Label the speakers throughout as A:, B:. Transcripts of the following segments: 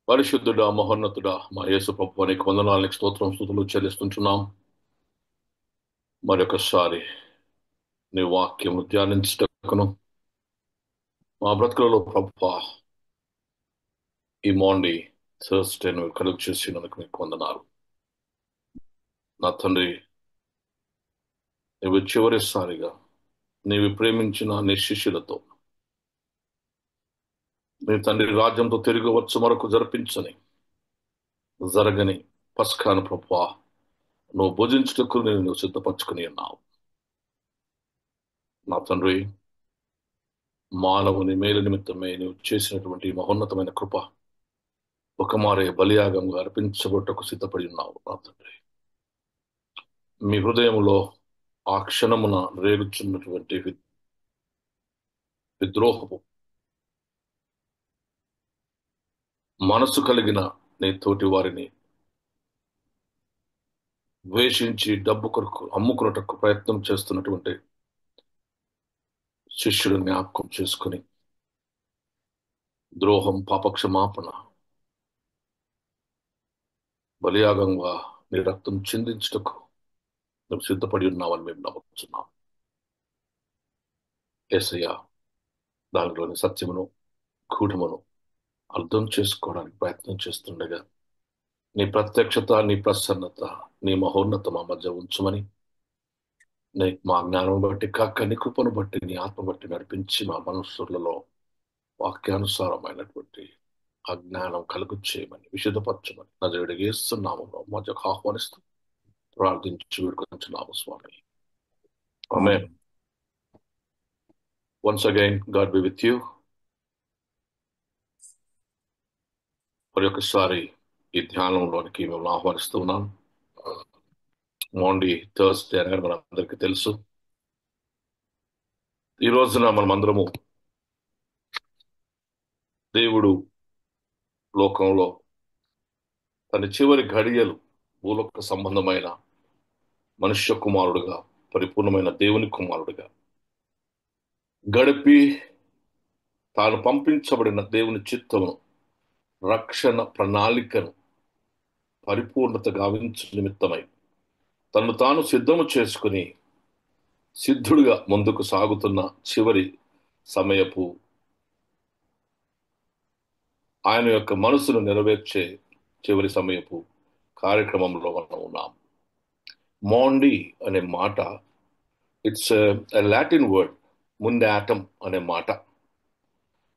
A: పరిశుద్ధుడా మహోన్నతుడా మా యేసు ప్రభువు నీకు వందనాలకు స్తోత్రం స్తుతులు చెల్లిస్తుంటున్నాం. మరొకసారి నీ వాక్యము ధ్యానించటకును మా బ్రతుకులలో ప్రభువా ఈ మార్ని థర్స్డే నువ్వు కలుగు చేసినందుకు నీకు వందనాలు. నా తండ్రి, నువ్వు చివరిసారిగా నీవు ప్రేమించిన నీ శిష్యులతో నీ తండ్రి రాజ్యంతో తిరిగి వచ్చు వరకు జరగని పస్కాను ప్రభువా నువ్వు భుజించుటకు నువ్వు సిద్ధపరచుకుని ఉన్నావు. నా తండ్రి, మానవుని మేలు నిమిత్తమే నువ్వు చేసినటువంటి మహోన్నతమైన కృప ఒక మారే బలియాగంగా అర్పించబట్టకు సిద్ధపడి ఉన్నావు. నా తండ్రి, మీ హృదయంలో ఆ క్షణమున రేగుచున్నటువంటి విద్రోహపు మనసు కలిగిన నీ తోటి వారిని ద్వేషించి డబ్బు కొరకు అమ్ముకున్నటకు ప్రయత్నం చేస్తున్నటువంటి శిష్యుడు జ్ఞాపకం చేసుకుని ద్రోహం పాపక్షమాపణ బలియాగంగా నీ రక్తం చిందించుటకు నువ్వు సిద్ధపడి ఉన్నావని మేము నమ్ముతున్నాం. యేసయ్య దానిలోని సత్యమును గూఢమును అర్థం చేసుకోవడానికి ప్రయత్నం చేస్తుండగా నీ ప్రత్యక్షత, నీ ప్రసన్నత, నీ మహోన్నత మా మధ్య ఉంచమని మా జ్ఞానం బట్టి కాక నీ కృపను బట్టి నీ ఆత్మ బట్టి నడిపించి మా మనస్సులలో వాక్యానుసారమైనటువంటి ఆ జ్ఞానం కలుగు చేయమని విశుద్ధపరచమని నజరుడికి ఇస్తున్నాము మధ్యకు ఆహ్వానిస్తూ ప్రార్థించి వేడుకొంచున్నాము స్వామి. ఆమేన్. Once again, God be with you. మరి ఒకసారి ఈ ధ్యానంలోనికి మిమ్మల్ని ఆహ్వానిస్తున్నాను. మాండీ థర్స్డే అనేది మనందరికీ తెలుసు. ఈ రోజున మనమందరము దేవుడు లోకంలో తన చివరి ఘడియలు భూలోక సంబంధమైన మనుష్య కుమారుడుగా, పరిపూర్ణమైన దేవుని కుమారుడుగా గడిపి తాను పంపించబడిన దేవుని చిత్తమును, రక్షణ ప్రణాళికను పరిపూర్ణత గావించు నిమిత్తమై తను తాను సిద్ధము చేసుకుని సిద్ధుడుగా ముందుకు సాగుతున్న చివరి సమయపు ఆయన యొక్క మనసును నెరవేర్చే చివరి సమయపు కార్యక్రమంలో మనం ఉన్నాం. మాండీ అనే మాట ఇట్స్ లాటిన్ వర్డ్, ముందాటం అనే మాట.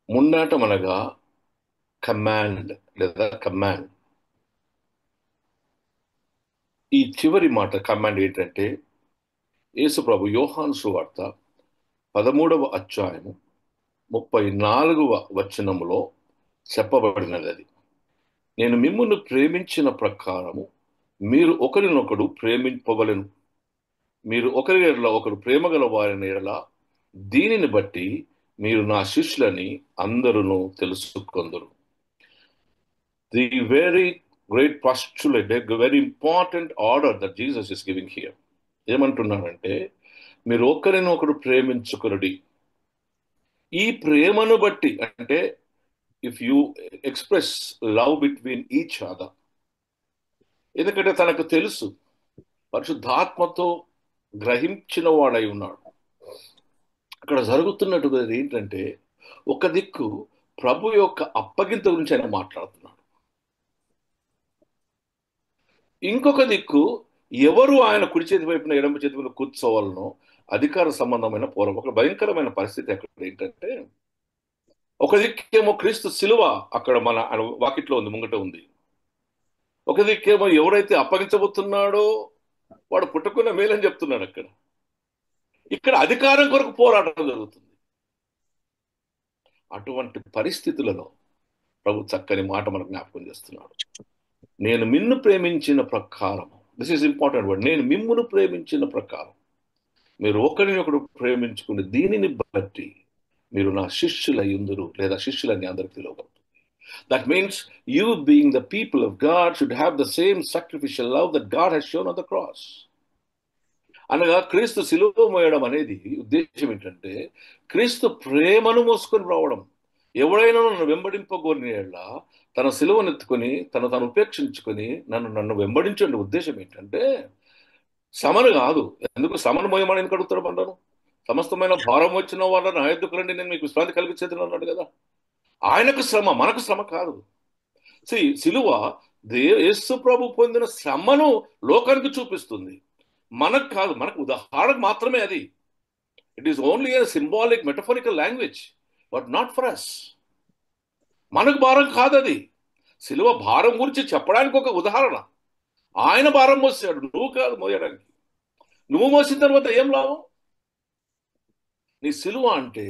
A: ముందాటం అనగా కమాండ్ లేదా కమాండ్. ఈ చివరి మాట కమాండ్ ఏంటంటే యేసు ప్రభు యోహాను సువార్త 13వ అధ్యాయము 34వ వచనములో చెప్పబడినది. అది నేను మిమ్మును ప్రేమించిన ప్రకారము మీరు ఒకరినొకడు ప్రేమింపవలెను. మీరు ఒకరి ఎడల ఒకరు ప్రేమ గల వారిని ఎడల దీనిని బట్టి మీరు నా శిష్యులని అందరూ తెలుసుకొందురు. The very great postulate, very important order that Jesus is giving here. ఏమంటున్నాడంటే మీరు ఒకరినొకరు ప్రేమించుకునుడి. ఈ ప్రేమను బట్టి అంటే if you express love between each other, ఎందుకంటే తనకు తెలుసు పరిశుద్ధాత్మతో గ్రహించిన వాడై ఉన్నాడు. అక్కడ జరుగుతున్నటువంటిది ఏంటంటే ఒక దిక్కు ప్రభు యొక్క అప్పగింత గురించి ఆయన మాట్లాడుతున్నాడు, ఇంకొక దిక్కు ఎవరు ఆయన కుడి చేతి వైపున ఎడమ చేతి వైపున కూర్చోవాలనో అధికార సంబంధమైన పోరాటం. ఒక భయంకరమైన పరిస్థితి అక్కడ ఏంటంటే ఒక దిక్కేమో క్రీస్తు శిలువ అక్కడ మన వాకిట్లో ఉంది, ముంగట ఉంది. ఒక దిక్కేమో ఎవరైతే అప్పగించబోతున్నాడో వాడు పుట్టకున్న మేలని చెప్తున్నాడు. ఇక్కడ అధికారం కొరకు పోరాటం జరుగుతుంది. అటువంటి పరిస్థితులలో ప్రభు చక్కని మాట మనకు జ్ఞాపకం చేస్తున్నాడు. నేను మిన్ను ప్రేమించిన ప్రకారం, దిస్ ఈస్ ఇంపార్టెంట్ వర్డ్, నేను మిమ్మును ప్రేమించిన ప్రకారం మీరు ఒకరినొకడు ప్రేమించుకుని దీనిని బట్టి మీరు నా శిష్యులయ్యుందురు లేదా శిష్యులని అందరికి తెలియబడుతుంది. That means you being the people of God should have the same sacrificial love that God has shown on the cross. అనగా క్రీస్తు శిలువ మోయడం అనేది ఉద్దేశం ఏంటంటే క్రీస్తు ప్రేమను మోసుకొని రావడం, ఎవడైనా నన్ను వెంబడింపగోరిన యెడల తన సిలువనెత్తుకొని తను ఉపేక్షించుకొని నన్ను వెంబడించండి. ఉద్దేశం ఏంటంటే శ్రమను కాదు. ఎందుకు శ్రమను మోయమని ఎందుకు అడుగుతాడు అంటాను? సమస్తమైన భారం వచ్చిన వాళ్ళని నా యొద్దకు రండి, నేను మీకు విశ్రాంతి కలిగించేది అన్నాడు కదా. ఆయనకు శ్రమ, మనకు శ్రమ కాదు. సిలువ యేసు ప్రభు పొందిన శ్రమను లోకానికి చూపిస్తుంది, మనకు కాదు. మనకు ఉదాహరణకు మాత్రమే అది. It is only a symbolic metaphorical language, but not for us. మనకు భారం కాదు అది. సిలువ భారం గురించి చెప్పడానికి ఒక ఉదాహరణ. ఆయన భారం మోసాడు, నువ్వు కాదు మోయడానికి. నువ్వు మోసిన తర్వాత ఏం లాభం? నీ సిలువ అంటే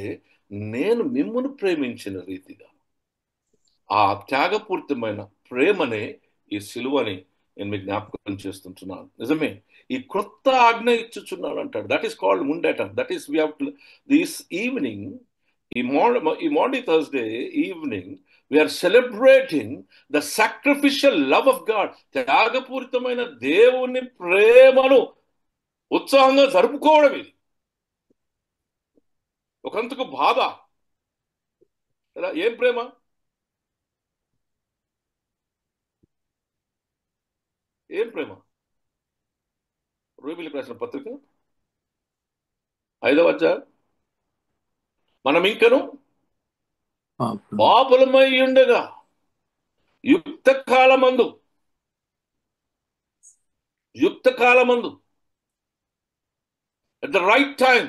A: నేను మిమ్మును ప్రేమించిన రీతిగా, ఆ త్యాగపూరితమైన ప్రేమనే ఈ సిలువని నేను మీకు జ్ఞాపకం చేస్తుంటున్నాను. నిజమే, ఈ క్రొత్త ఆజ్ఞ ఇచ్చుచున్నాడు అంటాడు. దట్ ఈస్ కాల్డ్ ముండేట. That is we have to this evening, ఈ morning Thursday evening we are celebrating the sacrificial love of God. త్యాగపూరితమైన దేవుని ప్రేమను ఉత్సాహంగా జరుపుకోవడం ఇది. ఒకంతకు బాధ కదా. ఏం ప్రేమ? ఏం ప్రేమ? రోమిలికి రాసిన పత్రిక 5వ అధ్యాయం, మనం ఇంకను పాపులమై ఉండగా యుక్త కాలమందు అట్ ద రైట్ టైం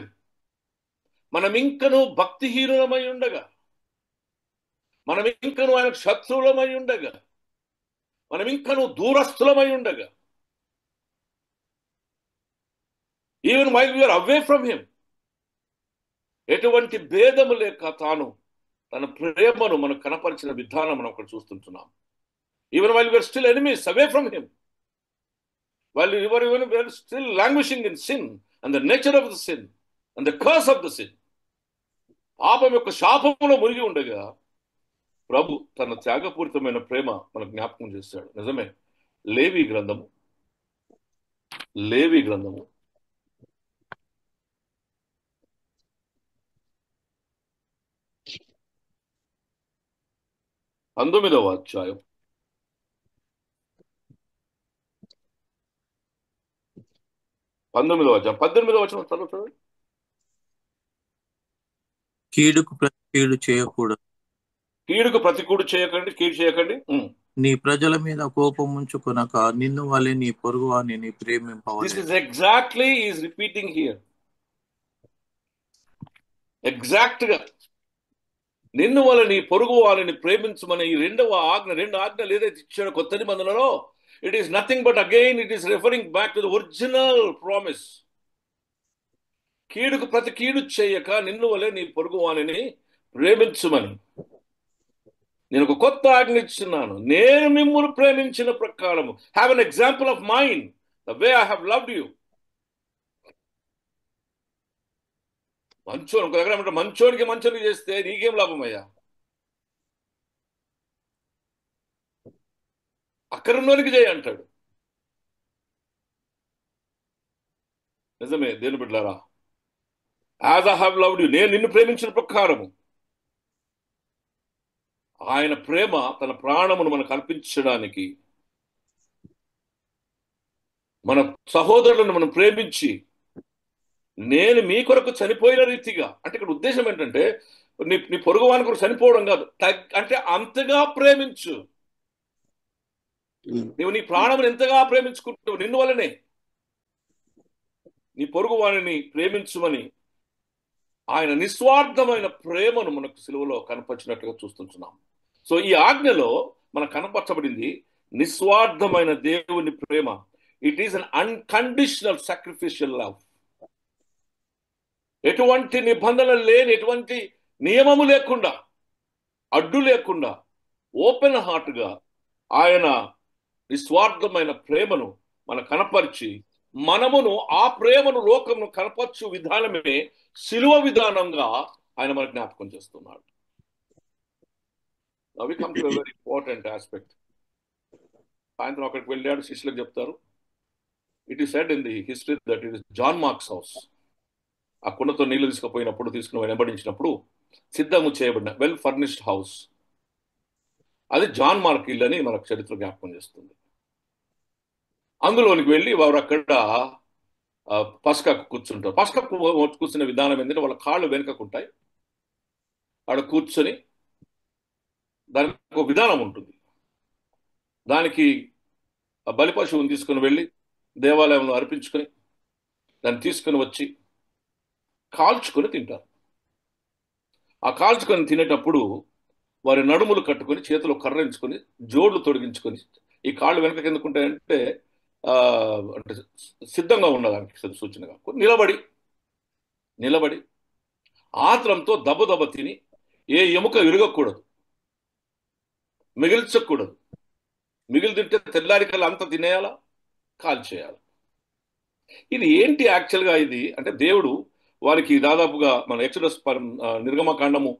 A: మనం ఇంకను భక్తిహీనులమై ఉండగా, మనం ఇంకను ఆయన శత్రువులమై ఉండగా, మనం ఇంకను దూరస్థులమై ఉండగా, even while we are away from him, ఎటువంటి భేదము లేక తన ప్రేమను మనకు కనపరిచిన విధానం మనం అక్కడ చూస్తుంటున్నాం. Even while we are still enemies away from him, while we were still languishing in sin and the nature of the sin and the curse of the sin, పాపం యొక్క శాపములో మునిగి ఉండగా ప్రభు తన త్యాగపూరితమైన ప్రేమ మనకు జ్ఞాపకం చేశాడు. నిజమే, లేవి గ్రంథము 19వ అధ్యాయం 18వ వచనం చదువుతుంది.
B: కీడుకు ప్రతి కీడు చేయకూడదు,
A: కీడు చేయకండి.
B: నీ ప్రజల మీద కోపం ఉంచుకొనక నిన్ను వలె నీ పొరుగు వానిని ప్రేమింపవలెను.
A: This is exactly he is repeating here. Exact గా నిన్ను వల్ల నీ పొరుగు వారిని ప్రేమించమని ఈ రెండు ఆజ్ఞలు ఏదైతే ఇచ్చాడో కొత్త నిబంధనలో, it is nothing but again it is referring back to the original promise. కీడుకు ప్రతి కీడు చేయక నిన్ను వల్లే నీ పొరుగు వారిని ప్రేమించమని నేను ఒక కొత్త ఆజ్ఞ ఇస్తున్నాను. నేను మిమ్మును ప్రేమించిన ప్రకారము. Have an example of mind the way I have loved you. మంచోడు ఒక దగ్గర మంచోడికి చేస్తే నీకేం లాభం అయ్యా? అక్కడున్నోనికి చేయి అంటాడు. నిజమే దేని బిడ్డలారా, as I have loved you, నేను నిన్ను ప్రేమించిన ప్రకారము. ఆయన ప్రేమ తన ప్రాణమును మనకు అర్పించడానికి, మన సహోదరులను మనం ప్రేమించి నేను మీ కొరకు చనిపోయిన రీతిగా, అంటే ఇక్కడ ఉద్దేశం ఏంటంటే నీ పొరుగు వాని కొరకు చనిపోవడం కాదు, అంటే అంతగా ప్రేమించు. నువ్వు నీ ప్రాణమును ఎంతగా ప్రేమించుకుంటావు, నిన్ను వల్లనే నీ పొరుగు వారిని ప్రేమించుమని ఆయన నిస్వార్థమైన ప్రేమను మనకు సిలువలో కనపరిచినట్టుగా చూస్తున్నాం. సో ఈ ఆజ్ఞలో మనకు కనపరచబడింది నిస్వార్థమైన దేవుని ప్రేమ. It is an unconditional sacrificial love. ఎటువంటి నిబంధన లేని, ఎటువంటి నియమము లేకుండా, అడ్డు లేకుండా, ఓపెన్ హార్ట్గా ఆయన నిస్వార్థమైన ప్రేమను మనకు కనపరిచి, మనమును ఆ ప్రేమను లోకమును కనపరచు విధానమే సిలువ విధానంగా ఆయన మనకు జ్ఞాపకం చేస్తున్నాడు. Now we come to a very important aspect. సాయంత్రం అక్కడికి వెళ్ళాడు, శిష్యులకు చెప్తారు. It is said in the history that it is John Mark's house. ఆ కుండతో నీళ్లు తీసుకుని వెంబడించినప్పుడు సిద్ధము చేయబడిన వెల్ ఫర్నిష్డ్ హౌస్, అది జాన్ మార్క్ ఇల్లు అని మనకు చరిత్ర జ్ఞాపకం చేస్తుంది. అందులోనికి వెళ్ళి వారు అక్కడ పస్కాకు కూర్చుంటారు. పస్కాకు కూర్చున్న విధానం ఏంటంటే వాళ్ళ కాళ్ళు వెనుకకుంటాయి, ఆడ కూర్చొని దానికి ఒక విధానం ఉంటుంది. దానికి బలి పశువుని తీసుకుని వెళ్ళి దేవాలయంలో అర్పించుకొని దాన్ని తీసుకుని వచ్చి కాల్చుకొని తింటారు. ఆ కాల్చుకొని తినేటప్పుడు వారి నడుములు కట్టుకొని చేతిలో కర్రించుకొని జోడ్లు తొడిగించుకొని, ఈ కాళ్ళు వెనక కిందకుంటాయంటే అంటే సిద్ధంగా ఉన్నదానికి సూచనగా నిలబడి ఆత్రంతో దెబ్బ తిని ఏ ఎముక విరగకూడదు, మిగిల్చకూడదు. మిగిలి తింటే తెల్లారికల్లా అంతా తినేయాలా, కాల్చేయాలి. ఇది ఏంటి యాక్చువల్గా? ఇది అంటే దేవుడు వారికి దాదాపుగా మన ఎక్సోడస్ నిర్గమకాండము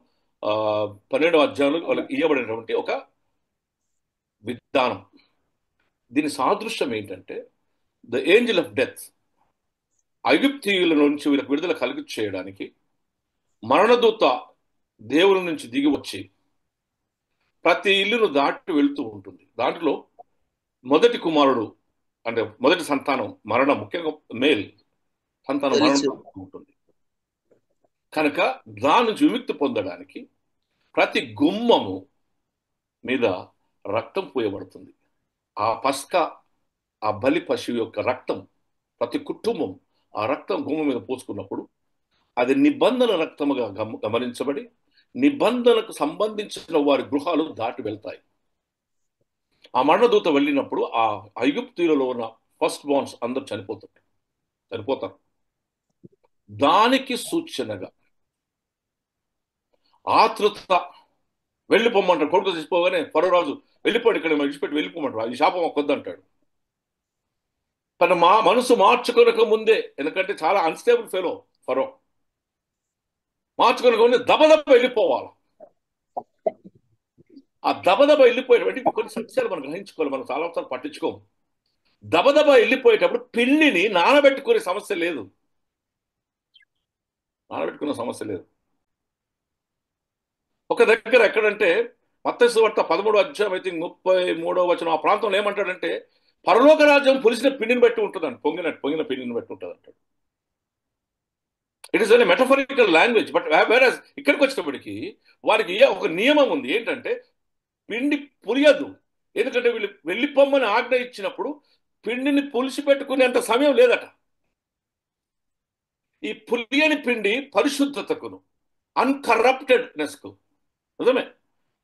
A: 12వ అధ్యాయంలో వాళ్ళకి ఇవ్వబడినటువంటి ఒక విధానం. దీని సాదృశ్యం ఏంటంటే ద ఏంజల్ ఆఫ్ డెత్ ఐగుప్తీయుల నుంచి వీళ్ళకి విడుదల కలిగి చేయడానికి మరణదూత దేవుని నుంచి దిగి వచ్చి ప్రతి ఇల్లును దాటి వెళుతూ ఉంటుంది. దాంట్లో మొదటి కుమారుడు అంటే మొదటి సంతానం మరణం, ముఖ్యంగా మేల్ సంతానం మరణం ఉంటుంది కనుక దాని నుంచి విముక్తి పొందడానికి ప్రతి గుమ్మము మీద రక్తం పూయబడుతుంది. ఆ పస్కా, ఆ బలి పశువు యొక్క రక్తం, ప్రతి కుటుంబం ఆ రక్తం గుమ్మం మీద పోసుకున్నప్పుడు అది నిబంధన రక్తముగా గమనించబడి నిబంధనకు సంబంధించిన వారి గృహాలు దాటి వెళ్తాయి. ఆ మరణదూత వెళ్ళినప్పుడు ఆ ఐగుప్తీయులలో ఉన్న ఫస్ట్ బార్న్స్ అందరూ చనిపోతారు. దానికి సూచనగా ఆతృత వెళ్ళిపోమంటాడు. కొడుకు తీసిపోగానే ఫరోరాజు వెళ్ళిపోయాడు, ఇక్కడ విడిచిపెట్టి వెళ్ళిపోమంటాడు, ఈ శాపం కొద్దంటాడు. తన మనసు మార్చుకొనక ముందే, ఎందుకంటే చాలా అన్స్టేబుల్ ఫెలో ఫరో, మార్చుకొనక ముందే దబదబ వెళ్ళిపోవాలి. ఆ దబదబ వెళ్ళిపోయేటప్పుడు కొన్ని సత్యాలు మనం గ్రహించుకోవాలి, మనం చాలాసార్లు పట్టించుకోము. దబదబ వెళ్ళిపోయేటప్పుడు పిండిని నానబెట్టుకునే సమస్య లేదు. ఒక దగ్గర ఎక్కడంటే మత్తయి సువార్త 13వ అధ్యాయం 33వ వచనం ఆ ప్రాంతంలో ఏమంటాడంటే పరలోక రాజ్యం పులిసిన పిండిని బట్టి ఉంటుందండి, పొంగిన పిండిని బట్టి ఉంటుంది అంటాడు. It is an metaphorical language. But వేరస్ ఇక్కడికి వచ్చినప్పటికీ వారికి ఒక నియమం ఉంది, ఏంటంటే పిండి పులియదు. ఎందుకంటే వీళ్ళు వెళ్ళిపోమ్మని ఆజ్ఞ ఇచ్చినప్పుడు పిండిని పులిసి పెట్టుకునేంత సమయం లేదట. ఈ పులియని పిండి పరిశుద్ధతకును అన్కరప్టెడ్నెస్కు, నిజమే,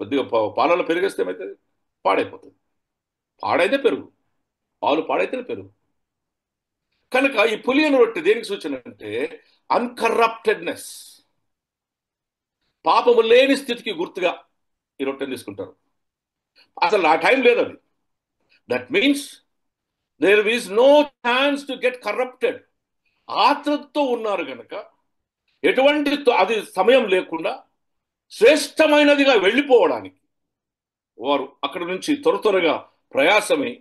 A: కొద్దిగా పాలలో పెరిగేస్తే ఏమవుతుంది, పాడైపోతుంది. పాడైతే పెరుగు, పాలు పాడైతే పెరుగు. కనుక ఈ పులియని రొట్టె దేనికి సూచన అంటే అన్కరప్టెడ్నెస్, పాపము లేని స్థితికి గుర్తుగా ఈ రొట్టెని తీసుకుంటారు. అసలు ఆ టైం లేదు అది. That means there is no chance to get corrupted. ఆత్రతో ఉన్నారు కనుక ఎటువంటి అది సమయం లేకుండా శ్రేష్టమైనదిగా వెళ్ళిపోవడానికి వారు అక్కడి నుంచి త్వరగా ప్రయాసమై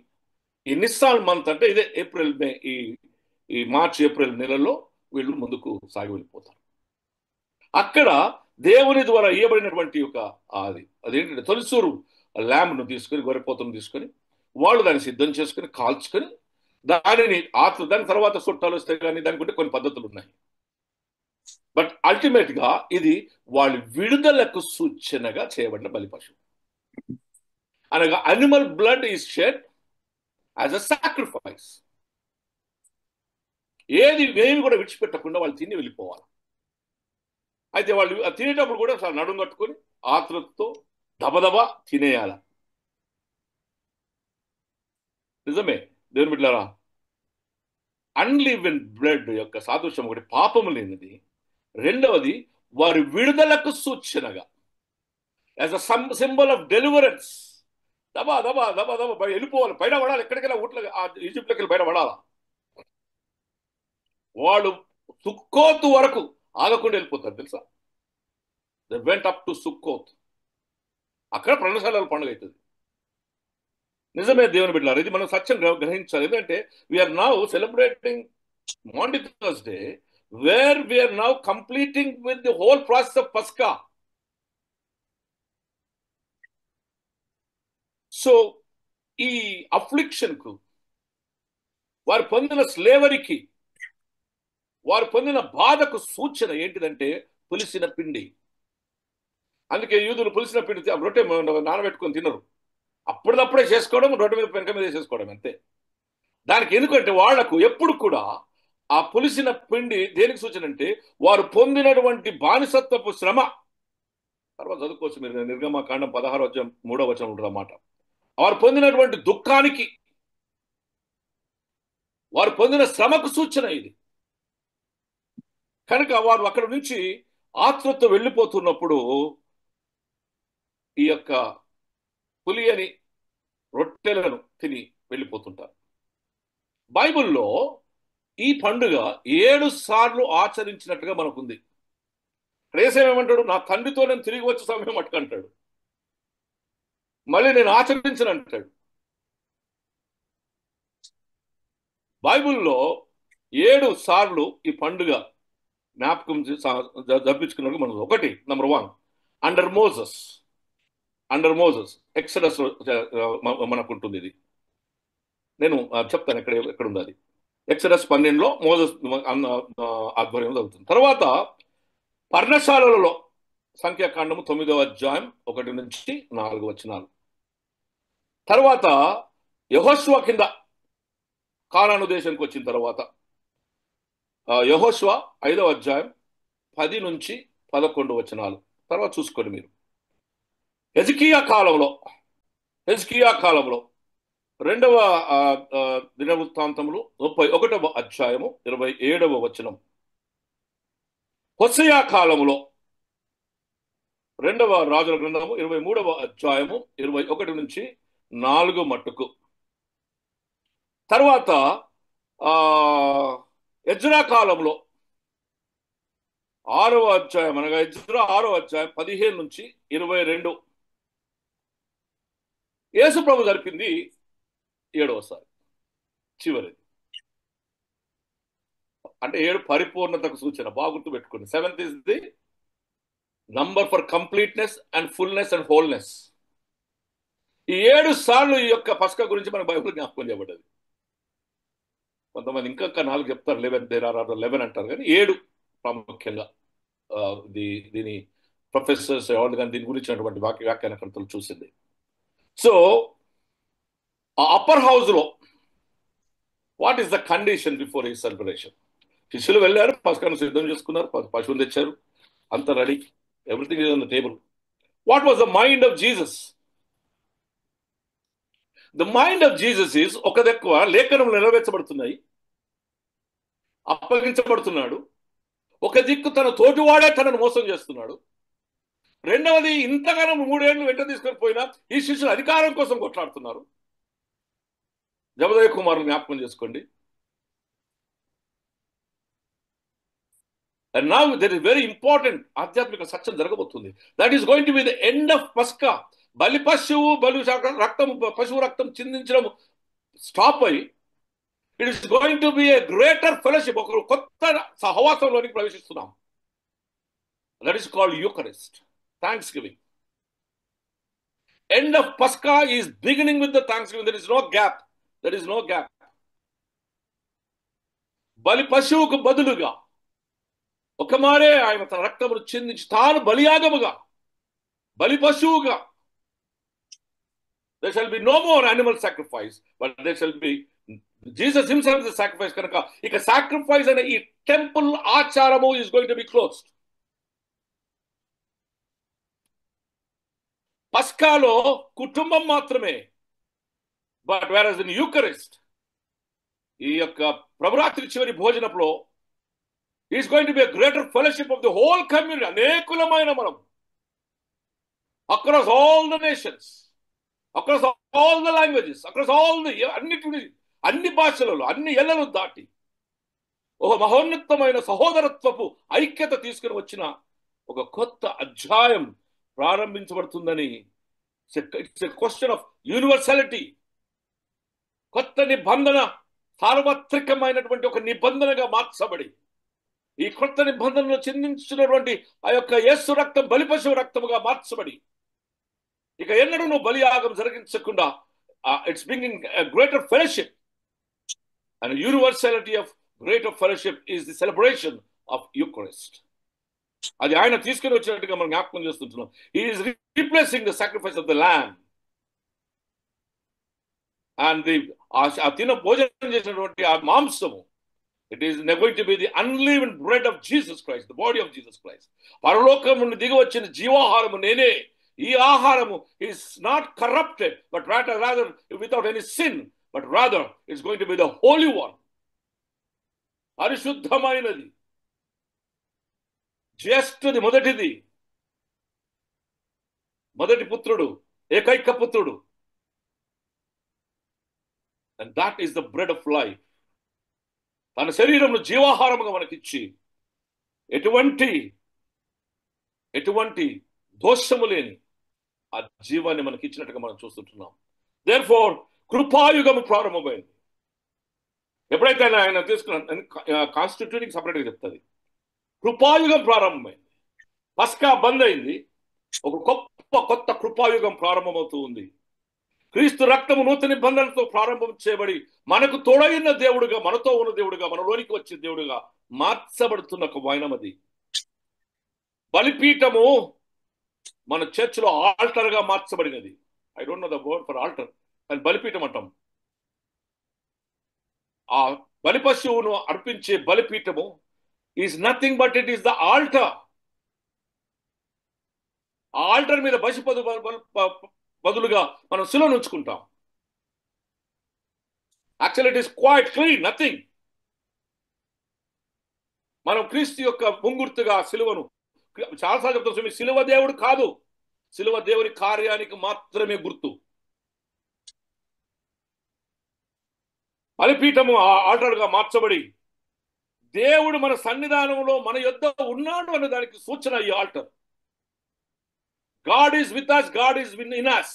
A: ఈ నిస్సాన్ మంత్ అంటే ఇదే ఏప్రిల్ మే, ఈ మార్చ్ ఏప్రిల్ నెలలో వీళ్ళు ముందుకు సాగి వెళ్ళిపోతారు. అక్కడ దేవుని ద్వారా ఇవ్వబడినటువంటి ఒక అదేంటంటే తొలిసూరు ల్యాంబ్ను తీసుకొని, గొర్రెపోతను తీసుకొని వాళ్ళు దాన్ని సిద్ధం చేసుకుని కాల్చుకొని దాని తర్వాత చుట్టాలు వస్తాయి, కానీ దానికి ఉంటే కొన్ని పద్ధతులు ఉన్నాయి. బట్ అల్టిమేట్ గా ఇది వాళ్ళ విడుదలకు సూచనగా చేయబడిన బలి పశువు. అనగా animal blood is shed as a sacrifice. ఏమి కూడా విడిచిపెట్టకుండా వాళ్ళు తిని వెళ్ళిపోవాలి. అయితే వాళ్ళు తినేటప్పుడు కూడా నడుము కట్టుకొని ఆతృతతో దబదబా తినేయాల. నిజమే దేవుని బిడ్డలారా, అన్లివెన్ బ్లడ్ యొక్క సాదృశ్యం ఒకటి పాపము లేనిది, రెండవది వారి విడుదలకు సూచనగా as a symbol of deliverance. దబా దబా దబా దబా వెళ్ళిపోవాలి, బయట పడాలి, ఎక్కడికైనా ఊట్లో ఈజిప్ట్లోకి వెళ్ళి బయట పడాలా. వాళ్ళు సుక్కోతు వరకు ఆగకుండా వెళ్ళిపోతారు తెలుసా. They went up to Sukkot. అక్కడ పర్ణశాలల పండుగ అవుతుంది. నిజమే దేవుని బిడ్డలారా, ఇది మనం సత్యం గ్రహించాలి. ఎందుకంటే we are now celebrating Maundy Thursday where we are now completing with the whole process of పస్కా. సో ఈ అఫ్లిక్షన్కు, వారు పొందిన స్లేవరీకి, వారు పొందిన బాధకు సూచన ఏంటిదంటే పులిసిన పిండి. అందుకే యూదులు పులిసిన పిండి రొట్టె నానబెట్టుకొని తినరు, అప్పటిదప్పుడే చేసుకోవడం, రొట్టె మీద పెంక మీద చేసుకోవడం అంతే. దానికి ఎందుకంటే వాళ్లకు ఎప్పుడు కూడా ఆ పులిసిన పిండి దేనికి సూచన అంటే వారు పొందినటువంటి బానిసత్వపు శ్రమ. తర్వాత చదువుకోవచ్చు మీరు, నిర్గమకాండం 16:3 ఉంటుంది అన్నమాట. వారు పొందినటువంటి దుఃఖానికి, వారు పొందిన శ్రమకు సూచన ఇది. కనుక వారు అక్కడ నుంచి ఆతృత వెళ్ళిపోతున్నప్పుడు ఈ యొక్క పులియని రొట్టెలను తిని వెళ్ళిపోతుంటారు. బైబిల్లో ఈ పండుగ 7 సార్లు ఆచరించినట్టుగా మనకుంది. ఏసేమేమంటాడు, నా తండ్రితో నేను తిరిగి వచ్చే సమయం మట్టుకంటాడు, మళ్ళీ నేను ఆచరించను అంటాడు. బైబిల్లో 7 సార్లు ఈ పండుగ జ్ఞాపకం జరిపించుకున్నట్టు మనం. ఒకటి, నెంబర్ 1, అండర్ మోజస్ ఎక్సడస్ మనకు ఉంటుంది. ఇది నేను చెప్తాను ఎక్కడ ఉంది అది. ఎక్సడస్ 12లో మోజస్ ఆధ్వర్యంలో జరుగుతుంది. తర్వాత పర్ణశాలలో సంఖ్యాకాండము 9వ అధ్యాయం 1-4 తర్వాత యెహోషువ కింద కానాను దేశానికి వచ్చిన తర్వాత యెహోషువ 5వ అధ్యాయం 10-11 తర్వాత చూసుకోండి మీరు. హెజ్కియా కాలంలో 2వ దినవృత్తాంతములు 31వ అధ్యాయము 27 హోషేయ కాలంలో 2వ రాజుల గ్రంథము 23వ అధ్యాయము 21-4 మట్టుకు. తర్వాత ఎజ్రా కాలంలో 6వ అధ్యాయం, అనగా ఎజ్రా 6వ అధ్యాయం 15-22. యేసు ప్రభు జరిపింది 7వసారి, చివరిది. అంటే 7 పరిపూర్ణతకు సూచన. బాగా గుర్తు పెట్టుకోండి. 7th is the number for completeness and fullness and wholeness. ఈ 7 సార్లు ఈ యొక్క పస్కా గురించి మన బైబిల్ జ్ఞాపకం చేయబడ్డది. కొంతమంది ఇంకా 4 చెప్తారు, 11 అంటారు, కానీ 7 ప్రాముఖ్యంగా దీని ప్రొఫెసర్స్ ఎవరు కానీ దీని గురించినటువంటి వ్యాఖ్యానకర్తలు చూసింది. సో ఆ అప్పర్ హౌస్ లో what is the condition before ఈ సెలబ్రేషన్? శిష్యులు వెళ్ళారు, పస్కాను సిద్ధం చేసుకున్నారు, పశువులు తెచ్చారు, అంత ready, everything is on the table. What was the mind of Jesus? The mind of Jesus is, ఒక దక్కువ లేఖనములు నెరవేర్చబడుతున్నాయి, అప్పగించబడుతున్నాడు. ఒక దిక్కు తన తోటివాడే తనను మోసం చేస్తున్నాడు. రెండవది, ఇంతగానో 3 ఏళ్ళు వెంట తీసుకొని పోయినా ఈ శిష్యులు అధికారం కోసం కొట్లాడుతున్నారు. జబదయ్య కుమారులు జ్ఞాపకం చేసుకోండి. And now that is very important ఆధ్యాత్మిక సత్యం జరగబోతుంది. That is going to be the end of పస్కా. పశువు రక్తం చిందించడం స్టాప్ అయ్యి, it is going to be a greater fellowship. ఒక కొత్త సహవాసంలోనికి ప్రవేశిస్తున్నాం. That is called Eucharist, thanksgiving. End of Pascha is beginning with the Thanksgiving. There is no gap. బలి పశువుకు బదులుగా ఒక మారే ఆయన తన రక్తమును చిందించి తాను బలియాగముగా, బలి పశువుగా, there shall be no more animal sacrifice, but there shall be Jesus himself the sacrifice. కనుక ఇక సాక్రిఫైస్ అనే ఈ టెంపుల్ ఆచారము is going to be closed. పస్కాలో కుటుంబం మాత్రమే, బట్ వేరస్ ఇన్ యూకరిస్ట్, ఈ యొక్క ప్రభురాత్రి చివరి భోజనంలో is going to be a greater fellowship of the whole community. అనేకులమైన మనం across all the nations, across all the languages, across all the అన్ని భాషలలో, అన్ని ఎల్లలు దాటి ఒక మహోన్నతమైన సహోదరత్వపు ఐక్యత తీసుకుని వచ్చిన ఒక కొత్త అధ్యాయం ప్రారంభించబడుతుందని. It's a question of universality. కొత్త నిబంధన సార్వత్రికమైనటువంటి ఒక నిబంధనగా మార్చబడి, ఈ కొత్త నిబంధనలో చిందించినటువంటి ఆ యొక్క యేసు రక్తం బలిపశువు రక్తముగా మార్చబడి, ఇక ఎన్నడూ నువ్వు బలియాగం జరిగించకుండా it's bringing greater fellowship and universality of greater fellowship is the celebration of Eucharist. అది ఆయన తీసుకుని వచ్చినట్టుగా మనం జ్ఞాపకం చేస్తుంటున్నాం. He is replacing the sacrifice of the lamb and తిన భోజనం చేసినటువంటి ఆ మాంసము, it is going to be the unleavened bread of Jesus Christ, the body of Jesus Christ. పరలోకం నుండి దిగి వచ్చిన జీవాహారము నేనే. ఈ ఆహారము is not corrupted, but rather without any sin, but rather it's going to be the holy one. పరిశుద్ధమైనది, జ్యేష్ఠది, మొదటి పుత్రుడు, ఏకైక పుత్రుడు. And that is the bread of life. తన శరీరంలో జీవాహారముగా మనకిచ్చి ఎటువంటి దోషము లేని ఆ జీవాన్ని మనకి ఇచ్చినట్టుగా మనం చూస్తుంటున్నాం. దేర్ఫోర్ కృపాయుగము ప్రారంభమైంది. ఎప్పుడైతే ఆయన తీసుకున్న కాన్స్టిట్యూటింగ్ సపరేట్గా చెప్తుంది. కృపాయుగం ప్రారంభమైంది. పస్కా బంద్ అయింది. ఒక కొత్త కృపాయుగం ప్రారంభమవుతూ ఉంది. క్రీస్తు రక్తము నూతన నిబంధనతో ప్రారంభం చేయబడి మనకు తోడైన దేవుడుగా, మనతో ఉన్న దేవుడుగా, మనలోనికి వచ్చే దేవుడుగా మార్చబడుతున్న ఒక వైనం అది. బలిపీఠము మన చర్చిలో ఆల్టర్ గా మార్చబడినది. I don't know the word for altar, అని బలిపీఠం అంటాం. ఆ బలి పశువును అర్పించే బలిపీఠము is nothing but it is the altar. ఆ ఆల్టర్ మీద బదులుగా మనం శిలువను ఉంచుకుంటాం. Actually it is quite clean, nothing. మనం క్రీస్తు యొక్క ముంగుర్తుగా శిలువను చాలాసార్లు చెప్తాం. శిలువ దేవుడు కాదు, శిలువ దేవుని కార్యానికి మాత్రమే గుర్తు. బలిపీఠము ఆల్టర్గా మార్చబడి దేవుడు మన సన్నిధానంలో మన యొద్ద ఉన్నాడు అనే దానికి సూచన ఈ altar. God is with us, God is in us.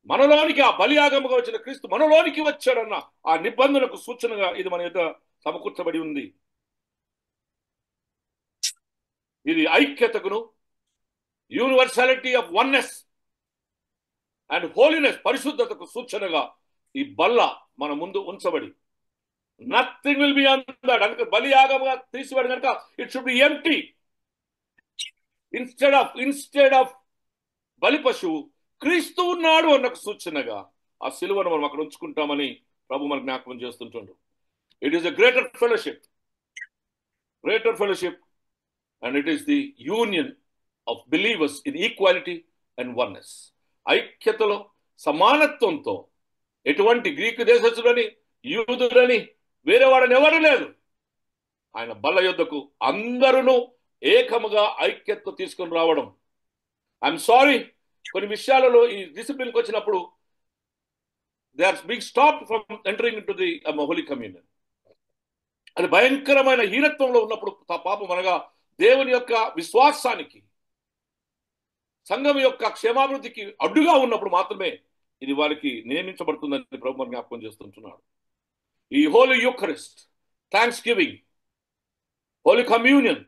A: మనలోనికి ఆ బలియాగముగా వచ్చిన క్రీస్తు మనలోనికి వచ్చాడన్న ఆ నిబంధనకు సూచనగా ఇది మన యొక్క సమకూర్చబడి ఉంది. ఇది ఐక్యతకును, universality of oneness and holiness, పరిశుద్ధతకు సూచనగా ఈ బల్ల మన ముందు ఉంచబడి, nothing will be on that. అందుకే బలియాగముగా తీసిబడి కనుక it should be empty. Instead of బలి పశువు క్రీస్తు ఉన్నాడు అన్న సూచనగా ఆ సిలువను మనం అక్కడ ఉంచుకుంటామని ప్రభు మనకు జ్ఞాపకం చేస్తుంటాడు. It is a greater fellowship and it is the union of believers in equality and oneness. ఐక్యతలో, సమానత్వంతో, ఎటువంటి గ్రీకు దేశస్తుడని, యూదుడని, వేరేవాడని ఎవరు లేదు. ఆయన బల్ల యొద్దకు అందరూ ఏకముగా ఐక్యత తీసుకొని రావడం. ఐఎమ్ సారీ, కొన్ని విషయాలలో ఈ డిసిప్లిన్కి వచ్చినప్పుడు they are being stopped from entering into the holy communion. అది భయంకరమైన హీనత్వంలో ఉన్నప్పుడు, పాపం అనగా దేవుని యొక్క విశ్వాసానికి, సంఘం యొక్క క్షేమాభివృద్ధికి అడ్డుగా ఉన్నప్పుడు మాత్రమే ఇది వారికి నియమించబడుతుందని ప్రభు జ్ఞాపకం చేస్తుంటున్నాడు. ఈ holy Eucharist, thanksgiving, holy communion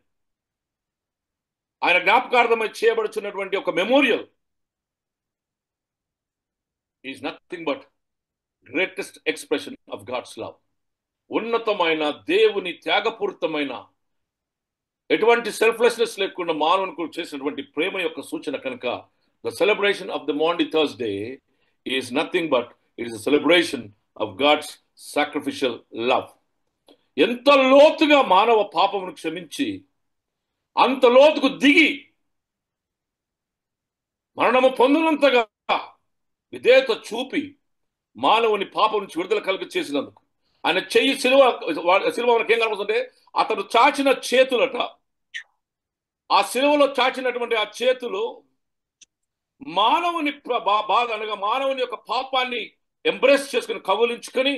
A: ఆయన జ్ఞాపకార్థమై చేయబడుచున్నటువంటి ఒక memorial is nothing but greatest expression of God's love. ఉన్నతమైన దేవుని త్యాగపూరితమైన, ఎటువంటి సెల్ఫ్లెస్నెస్ లేకుండా మానవునికి చేసినటువంటి ప్రేమ యొక్క సూచన కనుక the celebration of the Maundy Thursday is nothing but it is the celebration of God's sacrificial love. ఎంత లోతుగా మానవ పాపమును క్షమించి అంత లోతుకు దిగి మరణము పొందినంతగా విధేయత చూపి మానవుని పాపం నుంచి విడుదల కలిగి చేసినందుకు ఆయన చెయ్యి సిలువ మనకి ఏం కనబడుతుంటే అతడు చాచిన చేతులట. ఆ సిలువలో చాచినటువంటి ఆ చేతులు మానవుని బాధ అనగా మానవుని యొక్క పాపాన్ని ఎంబ్రేస్ చేసుకుని, కబులించుకొని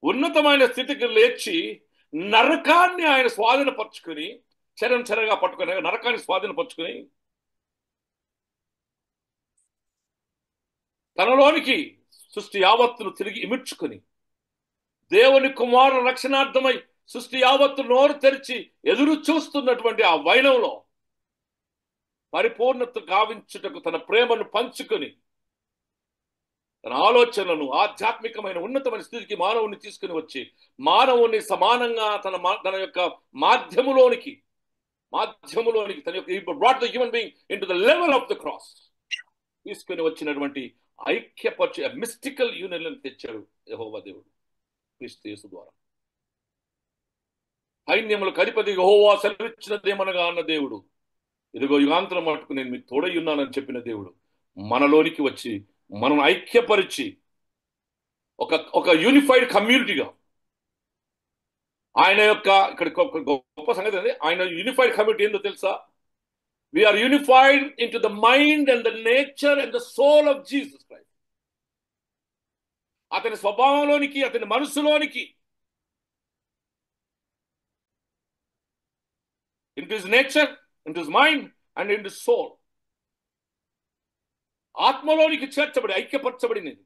A: ఉన్నతమైన స్థితికి లేచి నరకాన్ని ఆయన స్వాధీనపరుచుకొని, చెరగా పట్టుకుని నరకాన్ని స్వాధీనపరుచుకొని తనలోనికి సృష్టి యావత్తును తిరిగి ఇమిడ్చుకొని దేవుని కుమారుల రక్షణార్థమై సృష్టి యావత్తు నోరు తెరిచి ఎదురు చూస్తున్నటువంటి ఆ వైనంలో పరిపూర్ణత గావించుటకు తన ప్రేమను పంచుకొని తన ఆలోచనలను ఆధ్యాత్మికమైన ఉన్నతమైన స్థితికి మానవుని తీసుకుని వచ్చి మానవుని సమానంగా తన యొక్క మాధ్యములోనికి తన యొక్క brought the human being into the level of the cross తీసుకుని వచ్చినటువంటి ఐక్యపరచు మిస్టికల్ యూనియన్ తెచ్చాడు యెహోవా దేవుడు క్రీస్తు యేసు ద్వారా. సైన్యములకు అధిపతి యెహోవా సెలవిచ్చినదేమనగా అన్న దేవుడు, ఇదిగో యుగాంతరం మటుకు నేను మీకు తోడై ఉన్నానని చెప్పిన దేవుడు మనలోనికి వచ్చి మనం ఐక్యపరిచి ఒక యూనిఫైడ్ కమ్యూనిటీగా ఆయన యొక్క ఇక్కడ గొప్ప సంగతి అండి. ఆయన యూనిఫైడ్ కమ్యూనిటీ ఏందో తెలుసా? We are unified into the mind and the nature and the soul of Jesus Christ. అతని స్వభావంలోనికి, అతని మనసులోనికి, into his nature, into his mind and into his soul, ఆత్మలోనికి చేర్చబడి ఐక్యపరచబడినది.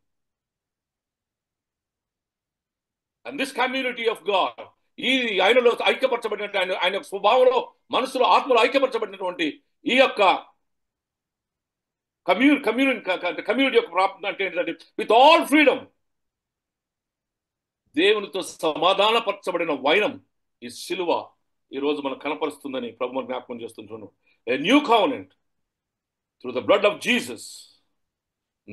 A: And this community of God, ఈ ఆయనలో ఐక్యపరచబడినట్టు ఆయన స్వభావంలో, మనసులో, ఆత్మలో ఐక్యపరచబడినటువంటి ఈ యొక్క కమ్యూనిటీ యొక్క ప్రాప్తి అంటే ఏంటంటే విత్ ఆల్ ఫ్రీడమ్, దేవునితో సమాధానపరచబడిన వైనం ఈ సిలువ ఈ రోజు మనకు కనపరుస్తుందని ప్రభు జ్ఞాపకం చేస్తుంటున్నాను. A new covenant through the blood of Jesus,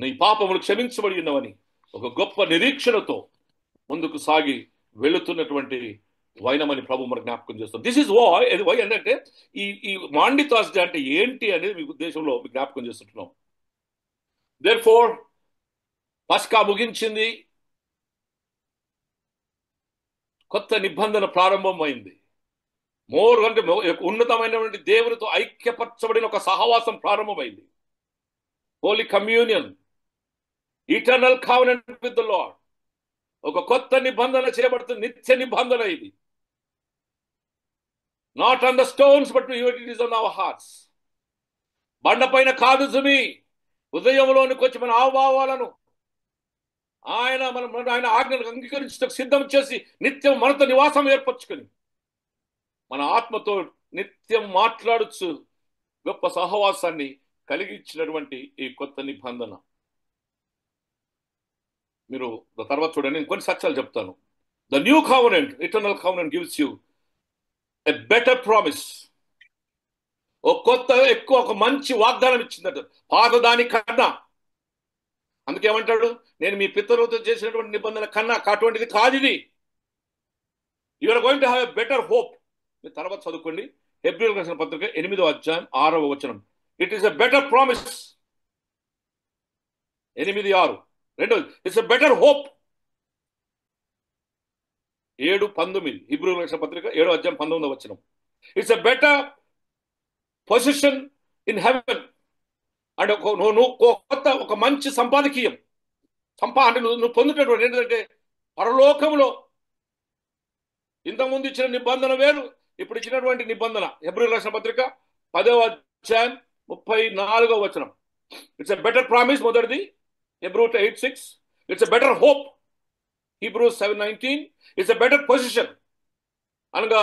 A: నీ పాపములు క్షమించబడి ఉన్నవని ఒక గొప్ప నిరీక్షణతో ముందుకు సాగి వెళుతున్నటువంటి వైనమని ప్రభు మనకు జ్ఞాపకం చేస్తాం. దిస్ ఇస్ వై ఏంటంటే ఈ మాండి థర్స్డే అంటే ఏంటి అనేది మీ ఉద్దేశంలో మీకు జ్ఞాపకం చేస్తుంటున్నాం. దేర్ఫోర్ పస్కా ముగించింది, కొత్త నిబంధన ప్రారంభమైంది. అంటే ఉన్నతమైనటువంటి దేవునితో ఐక్యపరచబడిన ఒక సహవాసం ప్రారంభమైంది. Holy communion, eternal covenant with the Lord, ఒక కొత్త నిబంధన చేయబడుతుంది, నిత్య నిబంధన ఇది. Not on the stones but it is on our hearts. బండపైన కాదు సుమి, హృదయంలోనికి వచ్చి మన ఆవాలను ఆయన ఆజ్ఞలకు అంగీకరించడానికి సిద్ధం చేసి నిత్యం మనతో నివాసం ఏర్పరచుకొని మన ఆత్మతో నిత్యం మాట్లాడుచు గొప్ప సహవాసాన్ని కలిగించినటువంటి ఈ కొత్త నిబంధన. మీరు తర్వాత చూడండి, నేను కొన్ని సత్యాలు చెప్తాను. The new covenant, eternal covenant gives you a better promise. ఒక మంచి వాగ్దానం ఇచ్చిందట పాత దాని కన్నా. అందుకేమంటాడు, నేను మీ పితరులతో చేసినటువంటి నిబంధన కన్నా అటువంటిది కాదు ఇది. You are going to have a better hope. మీరు తర్వాత చదువుకోండి, హెబ్రీయులకు రాసిన పత్రిక 8వ అధ్యాయం 6వ వచనం. It is a better promise. 8:6. రెండోది, ఇట్స్ ఎ బెటర్ హోప్. 7:19 హెబ్రీయులకు రాసిన పత్రిక 7వ అధ్యాయం 19వ వచనం. It's a better position in heaven. అంటే కొత్త ఒక మంచి సంపాదకీయం అంటే నువ్వు పొందుతున్నటువంటి ఏంటంటే పరలోకంలో ఇంతకుముందు ఇచ్చిన నిబంధన వేరు, ఇప్పుడు ఇచ్చినటువంటి నిబంధన. హెబ్రీయులకు రాసిన పత్రిక 10వ అధ్యాయం 34వ వచనం. It's a better promise. మొదటిది Hebrews 8:6. It's a better hope. Hebrews 7:19. It's a better position. అనగా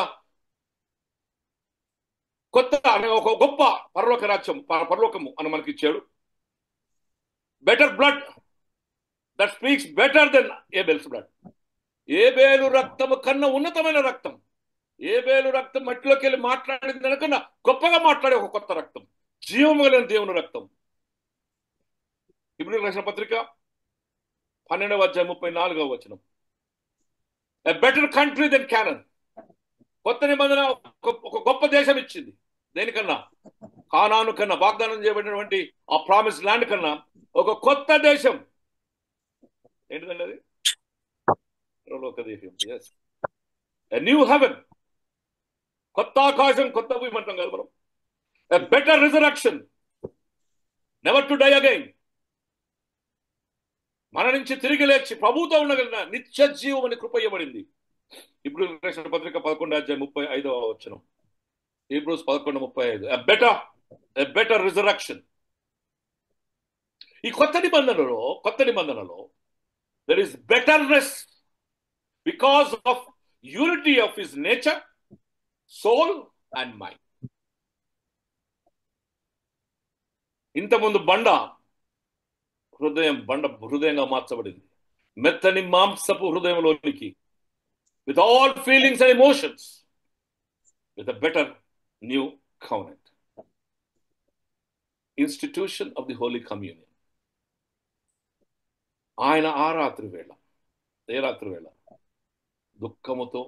A: కొత్త ఒక గొప్ప పరలోక రాజ్యం, పరలోకము అని మనకి ఇచ్చాడు. Better blood that speaks better than Abel's blood. ఏబేలు రక్తము కన్నా ఉన్నతమైన రక్తం. ఏబేలు రక్తం మట్టిలోకి వెళ్ళి మాట్లాడింది అనుకున్న గొప్పగా మాట్లాడే ఒక కొత్త రక్తం, జీవము కలిగిన దేవుని రక్తం. హెబ్రీయులకు రాసిన పత్రిక 12వ అధ్యాయం 34వ వచనం. A better country than Canaan. కొత్త నిబంధన ఒక గొప్ప దేశం ఇచ్చింది. దేనికన్నా? కానాను కన్నా, వాగ్దానం చేయబడినటువంటి ఆ ప్రామిస్ ల్యాండ్ కన్నా ఒక కొత్త దేశం. ఏంటిదండి అది? పరలోక దేశం. Yes, a new heaven. కొత్త ఆకాశం, కొత్త భూమి అంటాం కదా మనం. A better resurrection, never to die again. మన నుంచి తిరిగి లేచి ప్రభుతో ఉండగలిగిన నిత్య జీవం అని కృప ఇవ్వబడింది. ఇప్పుడు రాసిన పత్రిక 11వ అధ్యాయం 35వ వచనం. హీబ్రూస్ 11:35. A better resurrection. ఈ కొత్త నిబంధనలో there is betterness because of unity of his nature, soul and mind. ఇంతకుముందు బండ హృదయంగా మార్చబడింది, మెత్తని మాంసపు హృదయంలోనికి, with all feelings and emotions, with a better new covenant. Institution of the Holy Communion. ఆయన ఏ రాత్రి వేళ దుఃఖముతో